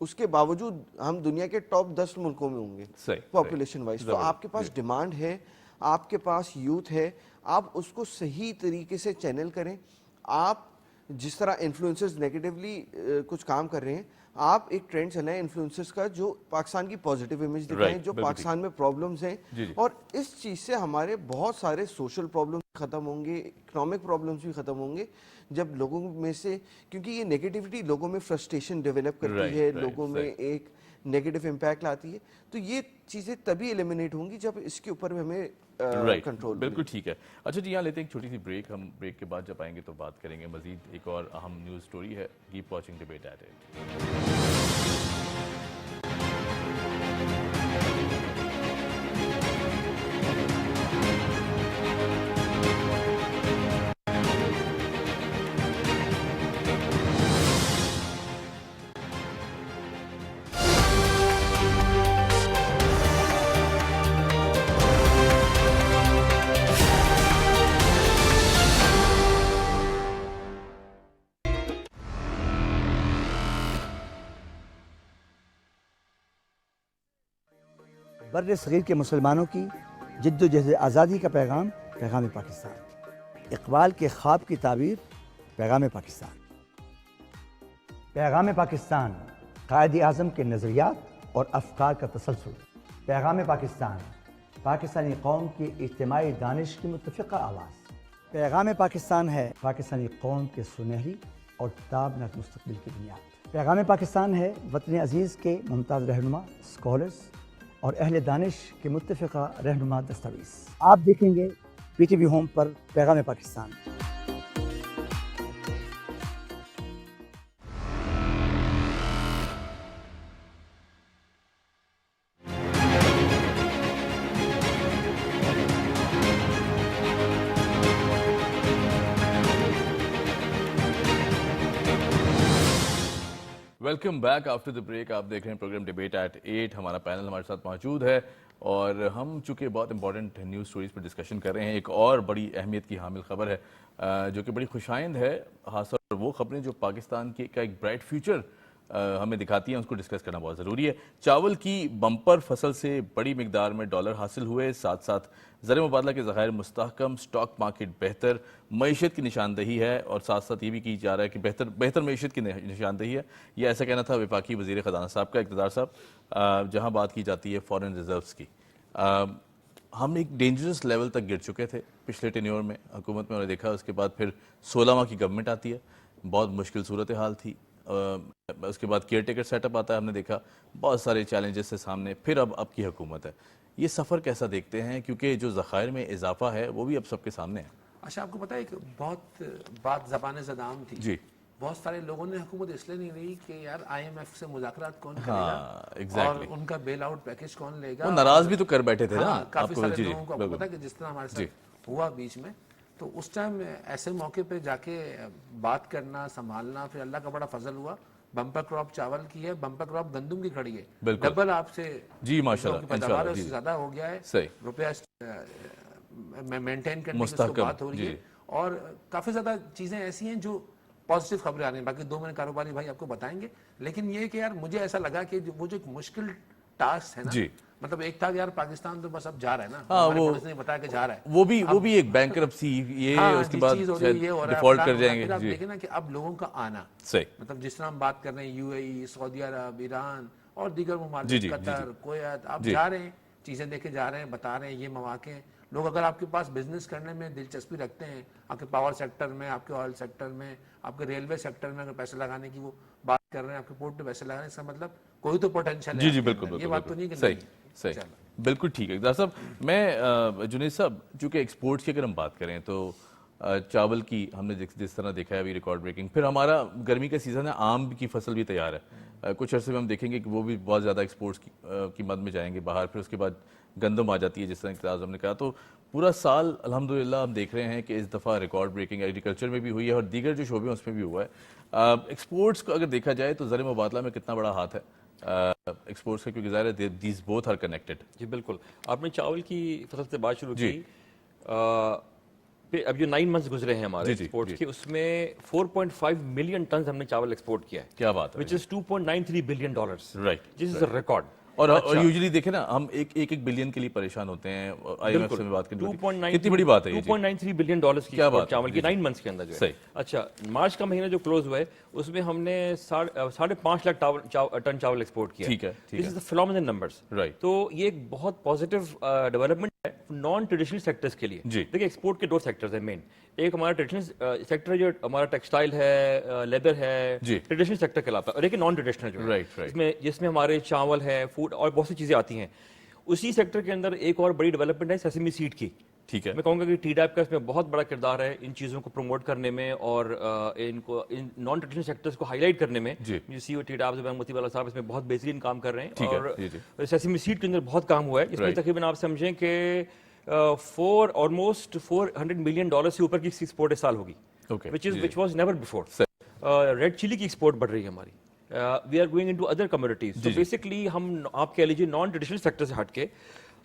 اس کے باوجود ہم دنیا کے ٹاپ 10 ملکوں میں ہوں گے پاپولیشن وائز. تو آپ کے پاس ڈیمانڈ ہے, آپ کے پاس یوتھ ہے, آپ اس کو صحیح طریقے سے چینل کریں. آپ جس طرح انفلوئنسرز نیگیٹیولی کچھ کام کر رہے ہیں, آپ ایک ٹرینڈ چلائیں انفلوئنسرز کا جو پاکستان کی پازیٹیو امیج دکھائیں, جو پاکستان میں پرابلمز ہیں, اور اس چیز سے ہمارے بہت سارے سوشل پرابلمز ختم ہوں گے, اکنامک پرابلمز بھی ختم ہوں گے. جب لوگوں میں سے, کیونکہ یہ نیگیٹیوٹی لوگوں میں فرسٹریشن ڈیولپ کرتی ہے, لوگوں میں ایک نیگیٹو امپیکٹ لاتی ہے, تو یہ چیزیں تبھی ایلیمینیٹ ہوں گی جب اس کے اوپر ہمیں کنٹرول. بالکل ٹھیک ہے. اچھا جی, یہاں لیتے ہیں ایک چھوٹی سی بریک. ہم بریک کے بعد جب آئیں گے تو بات کریں گے مزید. ایک اور اہم نیوز سٹوری ہے. Keep watching debate at 8. بر صغیر کے مسلمانوں کی جد و جہد آزادی کا پیغام, پیغام پاکستان. اقبال کے خواب کی تعبیر, پیغام پاکستان. پیغام پاکستان قائد اعظم کے نظریات اور افکار کا تسلسل. پیغام پاکستان پاکستانی قوم کی اجتماعی دانش کی متفقہ آواز. پیغام پاکستان ہے پاکستانی قوم کے سنہری اور تابناک مستقبل کی بنیاد. پیغام پاکستان ہے وطن عزیز کے ممتاز رہنما, اسکالرز اور اہل دانش کے متفقہ رہنما دستاویز. آپ دیکھیں گے پی ٹی وی ہوم پر پیغام Pakistan. Welcome back after the break. آپ دیکھ رہے ہیں پروگرام ڈیبیٹ ایٹ 8. ہمارا پینل ہمارے ساتھ موجود ہے اور ہم چونکہ بہت امپورٹنٹ نیوز سٹوریز پر ڈسکشن کر رہے ہیں. ایک اور بڑی اہمیت کی حامل خبر ہے جو کہ بڑی خوشائند ہے, خاص طور پر وہ خبریں جو پاکستان کا ایک برائٹ فیوچر ہمیں دکھاتی ہیں, اس کو ڈسکس کرنا بہت ضروری ہے. چاول کی بمپر فصل سے بڑی مقدار میں ڈالر حاصل ہوئے, ساتھ ساتھ زر مبادلہ کے ذخائر مستحکم, سٹاک مارکیٹ بہتر, معیشت کی نشاندہی ہے, اور ساتھ ساتھ یہ بھی کی جا رہا ہے کہ بہتر معیشت کی نشاندہی ہے. یہ ایسا کہنا تھا وفاقی وزیر خزانہ صاحب کا, اقتدار صاحب, جہاں بات کی جاتی ہے فارن ریزروز کی. ہم ایک ڈینجرس لیول تک گر چکے تھے پچھلے ٹینیور میں حکومت میں, اور دیکھا اس کے بعد پھر 16 ماہ کی گورنمنٹ آتی ہے, بہت مشکل صورتحال تھی. اس کے بعد کیئر ٹیکر سیٹ اپ آتا ہے, ہم نے دیکھا بہت سارے چیلنجز سے سامنے, پھر اب کی حکومت ہے. یہ سفر کیسا دیکھتے ہیں, کیونکہ جو ذخائر میں اضافہ ہے وہ بھی اب سب کے سامنے ہے. اچھا, آپ کو پتہ ہے ایک بہت بات زبان زدام تھی جی, بہت سارے لوگوں نے حکومت اس لیے نہیں رہی کہ یار آئی ایم ایف سے مذاکرات کون کرے گا اور ان کا بیل آؤٹ پیکج کون لے گا. وہ ناراض بھی تو کر بیٹھے تھے نا. کافی سارے لوگوں کو آپ کو پتہ ہے کہ جس طرح ہمارے ساتھ ہوا بیچ میں, تو اس ٹائم ایسے موقع پہ جا کے بات کرنا, سنبھالنا, پھر اللہ کا بڑا فضل ہوا, بمپر کراپ چاول کی ہے, بمپر کراپ گندم کی کھڑی ہے, ڈبل آپ سے جی ماشاءاللہ پیداوار اس سے زیادہ ہو گیا ہے, روپیہ مینٹین کرنے کی بات ہو رہی ہے, اور کافی زیادہ چیزیں ایسی ہیں جو پازیٹیو خبریں آ رہی ہیں. باقی 2 مہینے کاروباری بھائی آپ کو بتائیں گے, لیکن یہ کہ یار مجھے ایسا لگا کہ وہ جو ایک مشکل ٹاسک ہے نا, مطلب ایک تھا کہ یار پاکستان تو بس اب جا رہا ہے نا, ہمارے پولیس نے بتایا کہ جا رہا ہے, وہ بھی ایک بینکرپسی, یہ اس کے بعد ڈیفالٹ کر جائیں گے. آپ دیکھیں نا کہ اب لوگوں کا آنا, مطلب جس طرح ہم بات کر رہے ہیں یو اے ای, سعودی عرب, ایران اور دیگر ممالک, قطر, کویت, آپ جا رہے ہیں, چیزیں دیکھے جا رہے ہیں, بتا رہے ہیں یہ مواقع ہیں. لوگ اگر آپ کے پاس بزنس کرنے میں دلچسپی رکھتے ہیں, آپ کے پاور سیکٹر میں, آپ کے آئل سیکٹر میں, آپ کے ریلوے سیکٹر میں اگر پیسے لگانے کی وہ بات کر رہے ہیں, آپ کے پورٹ پہ پیسے لگانے, اس کا مطلب کوئی تو پوٹینشیل ہے. جی بالکل, یہ بات تو نہیں کہ صحیح, بالکل ٹھیک ہے. صاحب میں جنید صاحب, چونکہ ایکسپورٹس کی اگر ہم بات کریں تو چاول کی ہم نے جس طرح دیکھا ہے ابھی ریکارڈ بریکنگ, پھر ہمارا گرمی کا سیزن ہے, آم کی فصل بھی تیار ہے, کچھ عرصے میں ہم دیکھیں گے کہ وہ بھی بہت زیادہ ایکسپورٹس کی مد میں جائیں گے باہر. پھر اس کے بعد گندم آ جاتی ہے جس طرح اقتدار ہم نے کہا. تو پورا سال الحمدللہ ہم دیکھ رہے ہیں کہ اس دفعہ ریکارڈ بریکنگ ایگریکلچر میں بھی ہوئی ہے اور دیگر جو شعبے ہیں اس میں بھی ہوا ہے. ایکسپورٹس کو اگر دیکھا جائے تو زر مبادلہ میں کتنا بڑا ہاتھ ہے ایکسپورٹس کا, کیونکہ ظاہر ہے دیز بوتھ آر کنیکٹڈ. جی بالکل, آپ نے چاول کی فصل سے بات شروع کی. اب جو 9 months گزرے ہیں ہمارے ایکسپورٹس کے، اس میں 4.5 ملین ٹنز ہم نے چاول ایکسپورٹ کیا ہے. کیا بات ہے. which is $2.93 billion. Right. This is a record. اور یوزلی دیکھیں نا ہم ایک بلین کے لیے پریشان ہوتے ہیں. آئی ایم ایف سے بات کریں 2.93 کتنی بڑی بات ہے یہ. $2.93 billion کی چاول کی 9 months کے اندر جو ہے. اچھا مارچ کا مہینہ جو کلوز ہوا ہے اس میں ہم نے 5.5 لاکھ ٹن چاول ایکسپورٹ کیا. ٹھیک ہے. دس از دا فینومینل نمبرز. تو یہ ایک بہت پازیٹیو ڈیولپمنٹ ہے نان ٹریڈیشنل سیکٹرز کے لیے. دیکھیں ایکسپورٹ کے 2 سیکٹرز ہیں مین. ایک ہمارا ٹریڈیشنل سیکٹر جو ہمارا ٹیکسٹائل ہے, لیدر ہے, ٹریڈیشنل سیکٹر کہلاتا ہے, اور ایک نان ٹریڈیشنل جو ہے جس میں ہمارے چاول ہے, فوڈ اور بہت سی چیزیں آتی ہیں. اسی سیکٹر کے اندر ایک اور بڑی ڈیولپمنٹ ہے سیسمی سیڈ کی. ٹھیک ہے. میں کہوں گا کہ ٹی ڈیپ کا اس میں بہت بڑا کردار ہے ان چیزوں کو پروموٹ کرنے میں اور ان کو ان نان ٹریڈیشنل سیکٹرز کو ہائی لائٹ کرنے میں. سی او ٹی ڈیپ زبان موتی والا صاحب اس میں بہت بہترین کام کر رہے ہیں, اور سیسمی سیڈ کے اندر بہت کام ہوا ہے. اس میں تقریباً آپ سمجھیں کہ آلموسٹ $400 ملین سے اوپر کی ایکسپورٹ اس سال ہوگی, which was never before. Red chilli کی ایکسپورٹ بڑھ رہی ہے ہماری. We are going into other communities. تو بیسکلی ہم آپ کہہ لیجیے نان ٹریڈیشنل سیکٹر سے ہٹ کے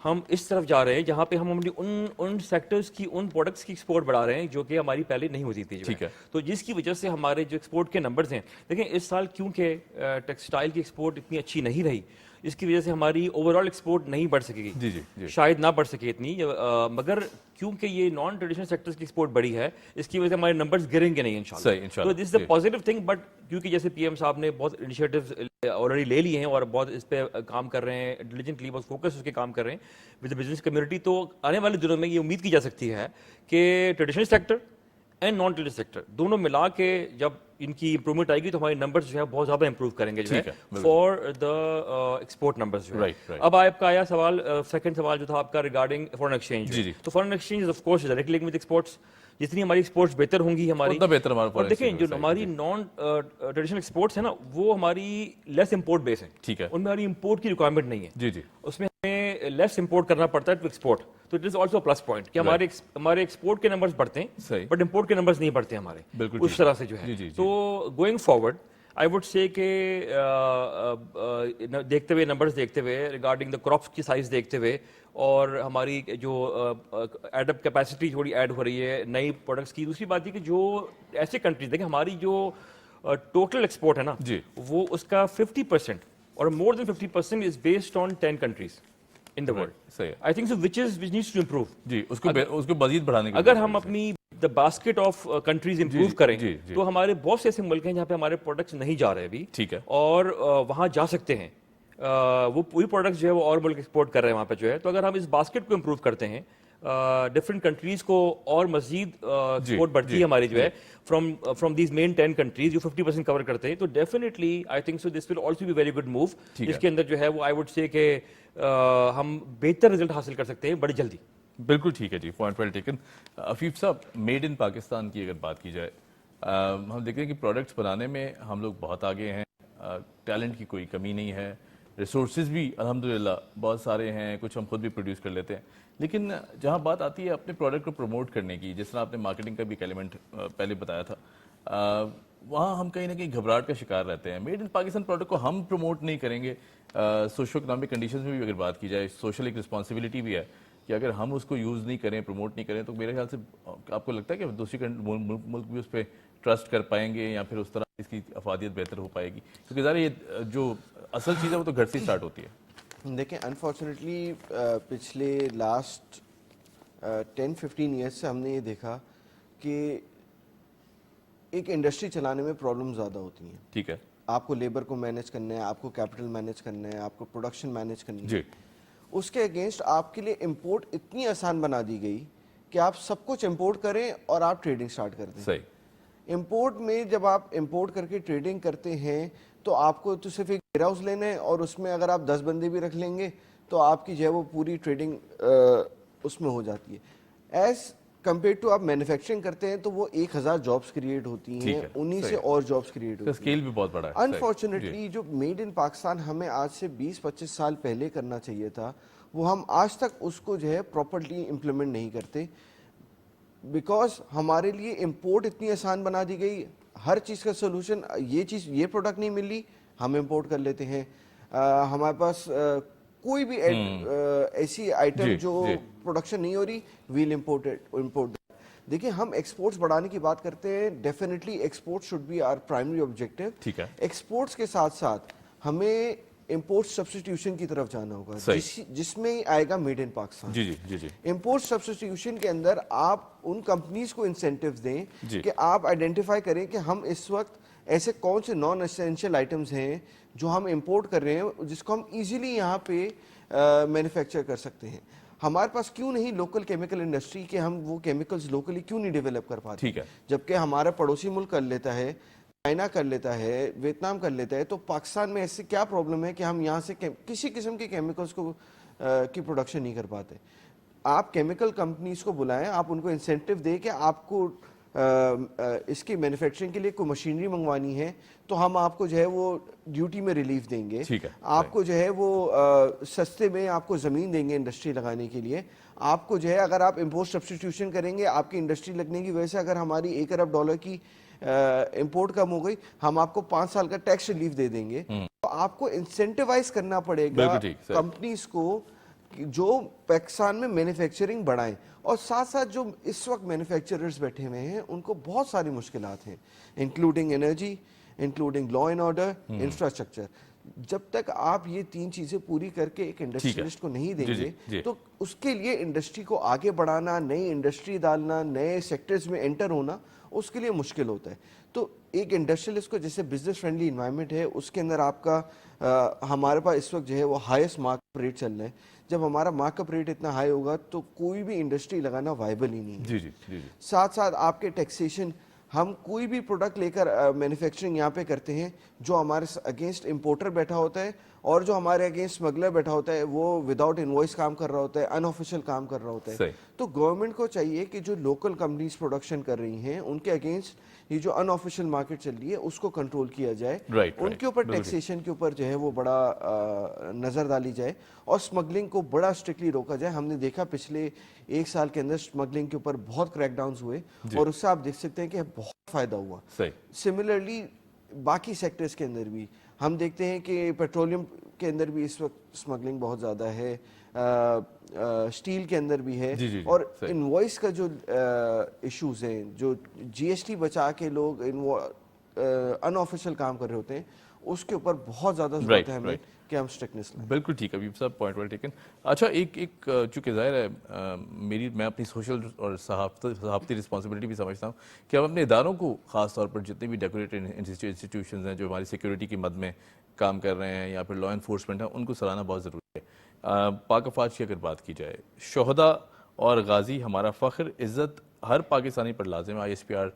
ہم اس طرف جا رہے ہیں جہاں پہ ہم اپنی ان سیکٹرز کی ان پروڈکٹس کی ایکسپورٹ بڑھا رہے ہیں جو کہ ہماری پہلے نہیں ہوتی تھی. ٹھیک ہے. تو جس کی وجہ سے ہمارے جو ایکسپورٹ کے نمبرز ہیں, دیکھیں اس سال کیونکہ ٹیکسٹائل کی ایکسپورٹ اتنی اچھی نہیں رہی, اس کی وجہ سے ہماری اوور آل ایکسپورٹ نہیں بڑھ سکے گی. شاید نہ بڑھ سکے اتنی, مگر کیونکہ یہ نان ٹریڈیشنل سیکٹرز کی ایکسپورٹ بڑی ہے اس کی وجہ سے ہمارے نمبرز گریں گے نہیں انشاءاللہ. تو دس از اے پازیٹیو تھنگ. بٹ کیونکہ جیسے پی ایم صاحب نے بہت انیشیٹیوز آلریڈی لے لیے ہیں اور بہت اس پہ کام کر رہے ہیں ڈیلیجنٹلی, بہت فوکس اس کے کام کر رہے ہیں ود بزنس کمیونٹی, تو آنے والے دنوں میں یہ امید کی جا سکتی ہے کہ traditional sector and non traditional sector دونوں ملا کے جب ان کی امپروومنٹ آئے گی تو ہمارے نمبرز جو ہے بہت زیادہ امپروو کریں گے جو ہے فار دا ایکسپورٹ نمبرز جو ہے. اب آپ کا آیا سوال, سیکنڈ سوال جو تھا آپ کا ریگارڈنگ فورن ایکسچینج. تو foreign exchange of course directly link with exports. جتنی ہماری ایکسپورٹس بہتر ہوں گی ہماری, اور دیکھیں جو ہماری نان ٹریڈیشنل ایکسپورٹس ہیں نا وہ ہماری لیس امپورٹ بیس ہیں. ٹھیک ہے. ان میں ہماری امپورٹ کی ریکوائرمنٹ نہیں ہے. اس میں ہمیں لیس امپورٹ کرنا پڑتا ہے ٹو ایکسپورٹ. تو it is also plus point کہ ہمارے ایکسپورٹ کے نمبرز بڑھتے ہیں بٹ امپورٹ کے نمبرز نہیں بڑھتے ہمارے اس طرح سے جو ہے. تو گوئنگ فارورڈ آئی وڈ سے کہ دیکھتے ہوئے نمبرز دیکھتے ہوئے ریگارڈنگ دا کراپس کی سائز دیکھتے ہوئے اور ہماری جو ایڈ اپ کیپیسٹی تھوڑی ایڈ ہو رہی ہے نئی پروڈکٹس کی. دوسری بات یہ کہ جو ایسے کنٹریز دیکھیں ہماری جو ٹوٹل ایکسپورٹ ہے نا وہ اس کا 50% اور مور دین 50% is based on 10 countries in the world. I think so which needs to improve. جی اس کو مزید بڑھانے کی اگر ہم اپنی the basket of countries improve کریں تو ہمارے بہت سے ایسے ملک ہیں جہاں پہ ہمارے پروڈکٹس نہیں جا رہے ابھی. ٹھیک ہے. اور وہاں جا سکتے ہیں وہ پوری پروڈکٹس جو ہے وہ اور ملک ایکسپورٹ کر رہے ہیں وہاں پہ جو ہے. تو اگر ہم اس باسکٹ کو امپروو کرتے ہیں ڈفرنٹ کنٹریز کو اور مزید ایکسپورٹ بڑھتی ہے ہماری جو ہے فرام دیز مین 10 countries جو 50% کور کرتے ہیں, تو definitely I think so this will also be very good move جس کے اندر جو ہے وہ آئی وڈ سے کہ ہم بہتر رزلٹ حاصل کر سکتے ہیں بڑی جلدی. بالکل ٹھیک ہے جی, پوائنٹ ویل ٹیکن. عفیف صاحب, میڈ ان پاکستان کی اگر بات کی جائے, ہم دیکھیں کہ پروڈکٹس بنانے میں ہم لوگ بہت آگے ہیں, ٹیلنٹ کی کوئی کمی نہیں ہے, ریسورسز بھی الحمدللہ بہت سارے ہیں, کچھ ہم خود بھی پروڈیوس کر لیتے ہیں. لیکن جہاں بات آتی ہے اپنے پروڈکٹ کو پروموٹ کرنے کی, جس طرح آپ نے مارکیٹنگ کا بھی ایک ایلیمنٹ پہلے بتایا تھا, وہاں ہم کہیں نہ کہیں گھبراہٹ کا شکار رہتے ہیں. میڈ ان پاکستان پروڈکٹ کو ہم پروموٹ نہیں کریں گے, سوشو اکنامک کنڈیشنز میں بھی اگر بات کی جائے, سوشل ایک رسپانسبلٹی بھی ہے کہ اگر ہم اس کو یوز نہیں کریں, پروموٹ نہیں کریں, تو میرے خیال سے آپ کو لگتا ہے کہ دوسری ملک بھی اس پہ ٹرسٹ کر پائیں گے یا پھر اس طرح اس کی افادیت بہتر ہو پائے گی؟ کیونکہ ظاہر یہ جو اصل چیز ہے وہ تو گھر سے اسٹارٹ ہوتی ہے. دیکھیں انفارچونیٹلی پچھلے لاسٹ 10-15 ایئرس سے ہم نے یہ دیکھا کہ ایک انڈسٹری چلانے میں پرابلم زیادہ ہوتی ہیں. ٹھیک ہے. آپ کو لیبر کو مینیج کرنا ہے, آپ کو کیپٹل مینیج کرنا ہے, آپ کو پروڈکشن مینیج کرنا ہے. اس کے اگینسٹ آپ کے لیے امپورٹ اتنی آسان بنا دی گئی کہ آپ سب کچھ امپورٹ کریں اور آپ ٹریڈنگ سٹارٹ کر دیں. صحیح. امپورٹ میں جب آپ امپورٹ کر کے ٹریڈنگ کرتے ہیں تو آپ کو تو صرف ایک ویئر ہاؤس لینا ہے, اور اس میں اگر آپ 10 بندے بھی رکھ لیں گے تو آپ کی جو ہے وہ پوری ٹریڈنگ اس میں ہو جاتی ہے. ایز کمپیئر ٹو آپ مینوفیکچرنگ کرتے ہیں تو وہ 1000 جابس کریٹ ہوتی ہیں, انہیں سے اور جابس کریٹ ہوتی ہیں. اسکیل بھی بہت بڑا ہے. انفارچونیٹلی جو میڈ ان پاکستان ہمیں آج سے 20-25 سال پہلے کرنا چاہیے تھا, وہ ہم آج تک اس کو جو ہے پراپرلی امپلیمنٹ نہیں کرتے, بیکاز ہمارے لیے امپورٹ اتنی آسان بنا دی گئی. ہر چیز کا سولوشن, یہ چیز یہ پروڈکٹ نہیں مل رہی ہم امپورٹ کر لیتے ہیں. ہمارے پاس کوئی بھی ایسی آئٹم جو پروڈکشن نہیں ہو رہی, ویل امپورٹ. دیکھیں ہم ایکسپورٹس بڑھانے کی بات کرتے ہیں, definitely export should be our primary objective. ٹھیک ہے, ایکسپورٹس کے ساتھ ساتھ ہمیں امپورٹ سبسٹیٹیوشن کی طرف جانا ہوگا, جس میں آئے گا میڈ ان پاکستان. جی جی جی جی. امپورٹ سبسٹیٹیوشن کے اندر آپ ان کمپنیز کو انسینٹیوز دیں کہ آپ آئیڈینٹیفائی کریں کہ ہم اس وقت ایسے کون سے نان اسینشیل آئٹمز ہیں جو ہم امپورٹ کر رہے ہیں, جس کو ہم ایزیلی یہاں پہ مینوفیکچر کر سکتے ہیں. ہمارے پاس کیوں نہیں لوکل کیمیکل انڈسٹری کہ ہم وہ کیمیکلز لوکلی کیوں نہیں ڈیولپ کر پاتے؟ ٹھیک ہے, جبکہ ہمارا پڑوسی ملک کر لیتا ہے, چائنا کر لیتا ہے, ویتنام کر لیتا ہے, تو پاکستان میں ایسی کیا پرابلم ہے کہ ہم یہاں سے کسی قسم کے کیمیکلز کو کی پروڈکشن نہیں کر پاتے؟ آپ کیمیکل کمپنیز کو بلائیں, آپ ان کو انسینٹیو دیں کہ آپ کو اس کی مینوفیکچرنگ کے لیے کوئی مشینری منگوانی ہے تو ہم آپ کو جو ہے وہ ڈیوٹی میں ریلیف دیں گے, آپ کو جو ہے وہ سستے میں آپ کو زمین دیں گے انڈسٹری لگانے کے لیے. آپ کو جو ہے اگر آپ امپورٹ سبسٹیٹیوشن کریں گے, آپ کی انڈسٹری لگنے کی وجہ سے اگر ہماری $1 ارب کی امپورٹ کم ہو گئی, ہم آپ کو 5 سال کا ٹیکس ریلیف دے دیں گے. تو آپ کو انسینٹیوائز کرنا پڑے گا کمپنیز کو جو پاکستان میں مینوفیکچرنگ بڑھائیں, اور ساتھ ساتھ جو اس وقت مینوفیکچررز بیٹھے ہوئے ہیں ان کو بہت ساری مشکلات ہیں, including energy, including law and order, infrastructure. جب تک آپ یہ 3 چیزیں پوری کر کے ایک انڈسٹریلسٹ کو نہیں دیں گے تو اس کے لیے انڈسٹری کو آگے بڑھانا, نئی انڈسٹری ڈالنا, نئے سیکٹرز میں انٹر ہونا اس کے لیے مشکل ہوتا ہے. تو ایک انڈسٹریلسٹ کو جیسے بزنس فرینڈلی انوائرمنٹ ہے اس کے اندر آپ کا ہمارے پاس اس وقت جو ہے وہ ہائیسٹ مارک اپ ریٹ چل رہا ہے. جب ہمارا مارک اپ ریٹ اتنا ہائی ہوگا تو کوئی بھی انڈسٹری لگانا وائبل ہی نہیں ہے. ساتھ ساتھ آپ کے ٹیکسیشن, ہم کوئی بھی پروڈکٹ لے کر مینوفیکچرنگ یہاں پہ کرتے ہیں, جو ہمارے اگینسٹ امپورٹر بیٹھا ہوتا ہے اور جو ہمارے اگینسٹ اسمگلر بیٹھا ہوتا ہے وہ وداؤٹ انوائس کام کر رہا ہوتا ہے, ان آفیشیل کام کر رہا ہوتا ہے. تو گورنمنٹ کو چاہیے کہ جو لوکل کمپنیز پروڈکشن کر رہی ہیں ان کے اگینسٹ یہ جو ان آفیشیل مارکیٹ چل رہی ہے اس کو کنٹرول کیا جائے, ان کے اوپر ٹیکسیشن کے اوپر جو ہے وہ بڑا نظر ڈالی جائے اور اسمگلنگ کو بڑا اسٹرکٹلی روکا جائے. ہم نے دیکھا پچھلے 1 سال کے اندر اسمگلنگ کے اوپر بہت کریک ڈاؤنز ہوئے اور اس سے آپ دیکھ سکتے ہیں کہ بہت فائدہ ہوا. سملرلی باقی سیکٹرز کے اندر بھی ہم دیکھتے ہیں کہ پیٹرولیم کے اندر بھی اس وقت اسمگلنگ بہت زیادہ ہے, اسٹیل کے اندر بھی ہے, اور انوائس کا جو ایشوز ہیں, جو GST بچا کے لوگ ان آفیشیل کام کر رہے ہوتے ہیں, اس کے اوپر بہت زیادہ ضرورت ہے ہمیں کہ ہم اسٹرکٹنیس لائیں. بالکل ٹھیک ہے, ابھی سب پوائنٹ ویل ٹیکن. اچھا ایک چونکہ ظاہر ہے میں اپنی سوشل اور صحافتی رسپانسبلٹی بھی سمجھتا ہوں کہ ہم اپنے اداروں کو خاص طور پر جتنے بھی ڈیکوریٹڈ انسٹیٹیوشنز ہیں جو ہماری سیکورٹی کی مد میں کام کر رہے ہیں یا پھر لا انفورسمنٹ ہے, ان کو سراہنا بہت ضروری ہے. پاک افواج کی اگر بات کی جائے, شہداء اور غازی ہمارا فخر, عزت ہر پاکستانی پر لازم ہے. ISPR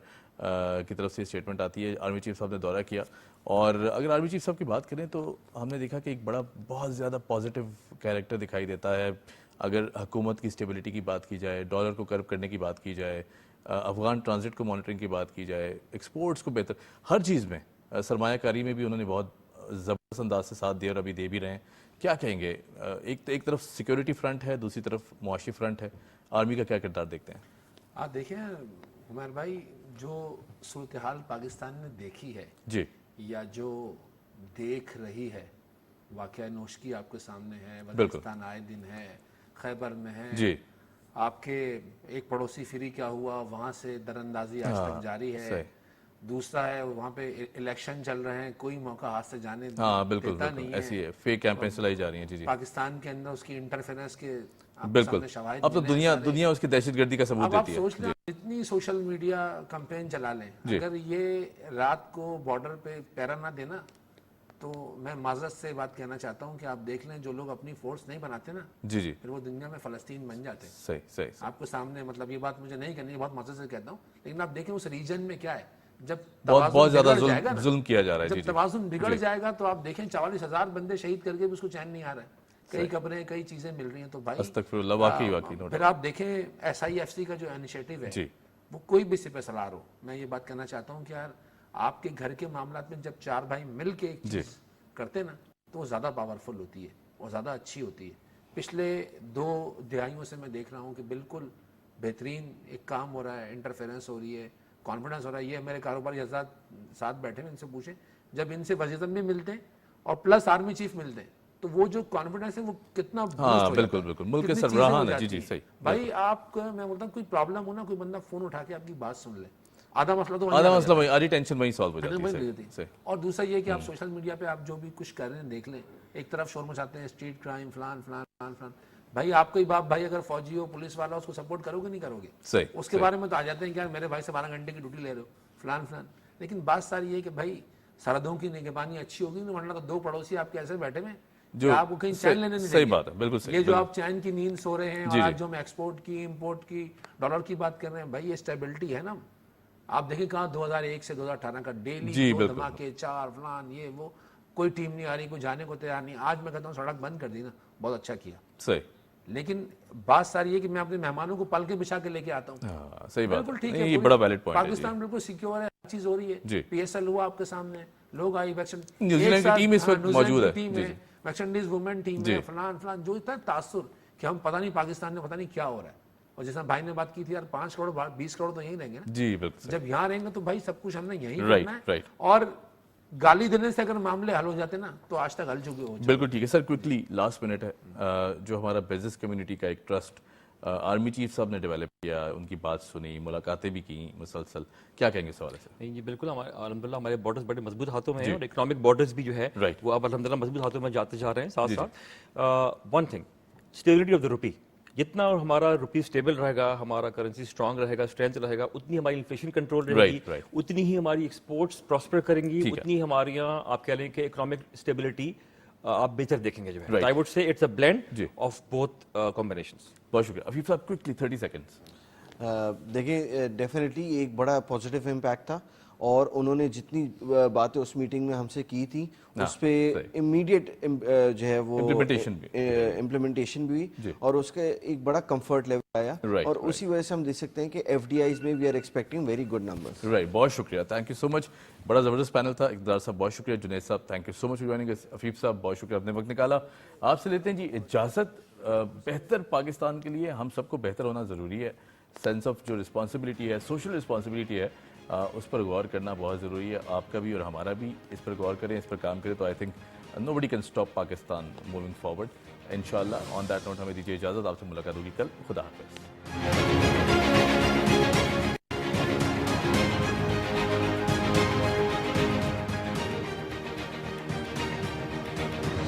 کی طرف سے اسٹیٹمنٹ آتی ہے, آرمی چیف صاحب نے دورہ کیا, اور اگر آرمی چیف صاحب کی بات کریں تو ہم نے دیکھا کہ ایک بہت زیادہ پازیٹیو کیریکٹر دکھائی دیتا ہے. اگر حکومت کی اسٹیبلٹی کی بات کی جائے, ڈالر کو کرب کرنے کی بات کی جائے, افغان ٹرانزٹ کو مانیٹرنگ کی بات کی جائے, ایکسپورٹس کو بہتر, ہر چیز میں, سرمایہ کاری میں بھی انہوں نے بہت زبردست انداز سے ساتھ دیا اور ابھی دے بھی رہے ہیں. کیا کہیں گے, ایک طرف سیکیورٹی فرنٹ ہے, دوسری طرف معاشی فرنٹ ہے, آرمی کا کیا کردار دیکھتے ہیں؟ آپ دیکھیں عمر بھائی, جو صورتحال پاکستان نے دیکھی ہے جی, یا جو دیکھ رہی ہے, واقعہ نوشکی آپ کے سامنے ہے, بلوچستان آئے دن ہے, خیبر میں ہے, جی, آپ کے ایک پڑوسی فری کیا ہوا وہاں سے در اندازی آج تک جاری ہے. دوسرا ہے وہاں پہ الیکشن چل رہے ہیں, کوئی موقع ہاتھ سے جانے دیتا نہیں ہے, ایسی ہے, فیک کیمپین چلائی جا رہی ہیں. جی پاکستان کے اندر اس کی انٹرفیرنس کے بالکل, اب تو دنیا اس کی دہشت گردی کا ثبوت دیتی ہے. آپ سوچ لیں جتنی سوشل میڈیا کمپین چلا لیں, اگر یہ رات کو بارڈر پہ پیرا نہ دینا تو میں معذرت سے بات کہنا چاہتا ہوں کہ آپ دیکھ لیں جو لوگ اپنی فورس نہیں بناتے نا, جی پھر وہ دنیا میں فلسطین بن جاتے ہیں. صحیح آپ کے سامنے, مطلب یہ بات مجھے نہیں کرنی, بہت معذرت سے کہتا ہوں, لیکن آپ دیکھیں اس ریجن میں کیا ہے, جب بہت زیادہ ظلم کیا جا رہا ہے. جب توازن بگڑ جائے گا تو آپ دیکھیں 44,000 بندے شہید کر کے بھی اس کو چین نہیں آ رہا ہے, کئی قبریں, کئی چیزیں مل رہی ہیں. تو بھائی استغفر اللہ, واقعی پھر آپ دیکھیں SIFC کا جو انیشیٹو ہے وہ کوئی بھی سپہ سالار ہو, میں یہ بات کہنا چاہتا ہوں کہ یار آپ کے گھر کے معاملات میں جب 4 بھائی مل کے ایک چیز کرتے نا تو وہ زیادہ پاورفل ہوتی ہے اور زیادہ اچھی ہوتی ہے. پچھلے 2 دہائیوں سے میں دیکھ رہا ہوں کہ بالکل بہترین ایک کام ہو رہا ہے, انٹرفیرنس ہو رہی ہے, کانفیڈنس ہو رہا ہے. یہ میرے کاروباری حضرات ساتھ بیٹھے ہیں, ان سے پوچھیں, جب ان سے وزیر اعظم بھی ملتے ہیں اور پلس آرمی چیف ملتے ہیں تو وہ جو کانفیڈنس ہے وہ کتنا ہاں بالکل بالکل ملک کے سربراہان ہے. جی جی صحیح. بھائی آپ کو میں بولتا ہوں کوئی پرابلم ہو نا, کوئی بندہ فون اٹھا کے آپ کی بات سن لے, آدھا مسئلہ تو آدھا مسئلہ وہی, آدھی ٹینشن وہیں سالو ہو جاتی ہے. وہی صحیح. اور دوسرا یہ کہ آپ سوشل میڈیا پہ آپ جو بھی کچھ کر رہے ہیں دیکھ لیں, ایک طرف شور مچاتے ہیں اسٹریٹ کرائم فلان فلان فلان فلان, بھائی آپ کا ہی باپ بھائی اگر فوجی ہو پولیس والا اس کو سپورٹ کرو گے نہیں کرو گے؟ صحیح. اس کے بارے میں تو آ جاتے ہیں کہ یار میرے بھائی سے 12 گھنٹے کی ڈیوٹی لے رہے ہو فلان فلان. لیکن بات ساری یہ کہ بھائی سرحدوں کی نگہبانی اچھی ہوگی, ورنہ تو دو پڑوسی آپ کے ایسے بیٹھے ہوئے جو آپ کو کہیں چین لینے نہیں دیں گے. صحیح بات ہے, بالکل صحیح. یہ جو آپ چین کی نیند سو رہے ہیں اور آج جو ہم ایکسپورٹ کی امپورٹ کی ڈالر کی بات کر رہے ہیں, بھائی یہ اسٹیبلٹی ہے نا. آپ دیکھیں کہاں 2001 سے 2018 کا ڈیلی دھماکے 4 فلان یہ وہ, کوئی ٹیم نہیں آ رہی, کوئی جانے کو تیار نہیں. آج میں کہتا ہوں سڑک بند کر دی نا, بہت اچھا کیا. صحیح. لیکن بات ساری ہے کہ میں اپنے مہمانوں کو پل کے بچھا کے لے کے آتا ہوں. صحیح بات بالکل ٹھیک ہے, یہ بڑا ویلڈ پوائنٹ ہے. پاکستان بالکل سیکیور ہے, ہر چیز ہو رہی ہے. پی ایس ایل ہوا آپ کے سامنے, لوگ آئی ویکسن, نیوزی لینڈ کی ٹیم اس وقت موجود ہے, ویسٹ انڈیز وومن ٹیم ہے, فلان فلان, جو اتنا تاثر کہ ہم پتہ نہیں پاکستان میں پتہ نہیں کیا ہو رہا ہے. اور جیسا بھائی نے بات کی تھی یار 5 کروڑ 20 کروڑ تو یہیں رہیں گے نا. جی بالکل. جب یہاں رہیں گے تو بھائی سب کچھ ہم نے یہیں کرنا ہے. اور گالی دینے سے اگر معاملے حل ہو جاتے نا تو آج تک حل چکے ہو. بالکل ٹھیک ہے سر, کوئکلی لاسٹ منٹ ہے. جو ہمارا بزنس کمیونٹی کا ایک ٹرسٹ آرمی چیف صاحب نے ڈیولپ کیا, ان کی بات سنی, ملاقاتیں بھی کی مسلسل, کیا کہیں گے اس حوالے سے؟ نہیں جی بالکل, الحمدللہ ہمارے بارڈرز بڑے مضبوط ہاتھوں میں ہیں, اور اکنامک بارڈرز بھی جو ہے وہ اب الحمدللہ مضبوط ہاتھوں میں جاتے جا رہے ہیں. ساتھ ساتھ one thing, stability of the rupee, جتنا ہمارا روپی اسٹیبل رہے گا, ہمارا کرنسی اسٹرانگ رہے گا, اسٹرینتھ رہے گا, اتنی ہماری انفلیشن کنٹرول رہے گی, اتنی ہی ہماری ایکسپورٹس پراسپر کریں گی, اتنی ہمارے یہاں آپ کہہ لیں کہ اکنامک اسٹیبلٹی آپ بہتر دیکھیں گے. جو ہے I would say it's a blend of both combinations. بہت شکریہ. عفیف صاحب کوئکلی 30 سیکنڈز. دیکھیں ڈیفینیٹلی ایک بڑا پازیٹیو امپیکٹ تھا, اور انہوں نے جتنی باتیں اس میٹنگ میں ہم سے کی تھی اس پہ امیڈیٹ جو ہے وہ امپلیمنٹیشن بھی ہوئی, اور اس کا ایک بڑا کمفرٹ لیول آیا, اور اسی وجہ سے ہم دیکھ سکتے ہیں کہ ایف ڈی آئیز میں we are expecting very good numbers. Right, بہت شکریہ, تھینک یو سو مچ. بڑا زبردست پینل تھا. اقتدار صاحب بہت شکریہ, جنید صاحب thank you so much for joining us, Afif صاحب بہت شکریہ اپنے وقت نکالا. آپ سے لیتے ہیں جی اجازت. بہتر پاکستان کے لیے ہم سب کو بہتر ہونا ضروری ہے. سینس آف جو رسپانسبلٹی ہے, سوشل رسپانسبلٹی ہے, اس پر غور کرنا بہت ضروری ہے. آپ کا بھی اور ہمارا بھی اس پر غور کریں, اس پر کام کریں, تو I think nobody can stop Pakistan moving forward. انشاءاللہ آن دیٹ نوٹ ہمیں دیجیے اجازت. آپ سے ملاقات ہوگی کل. خدا حافظ.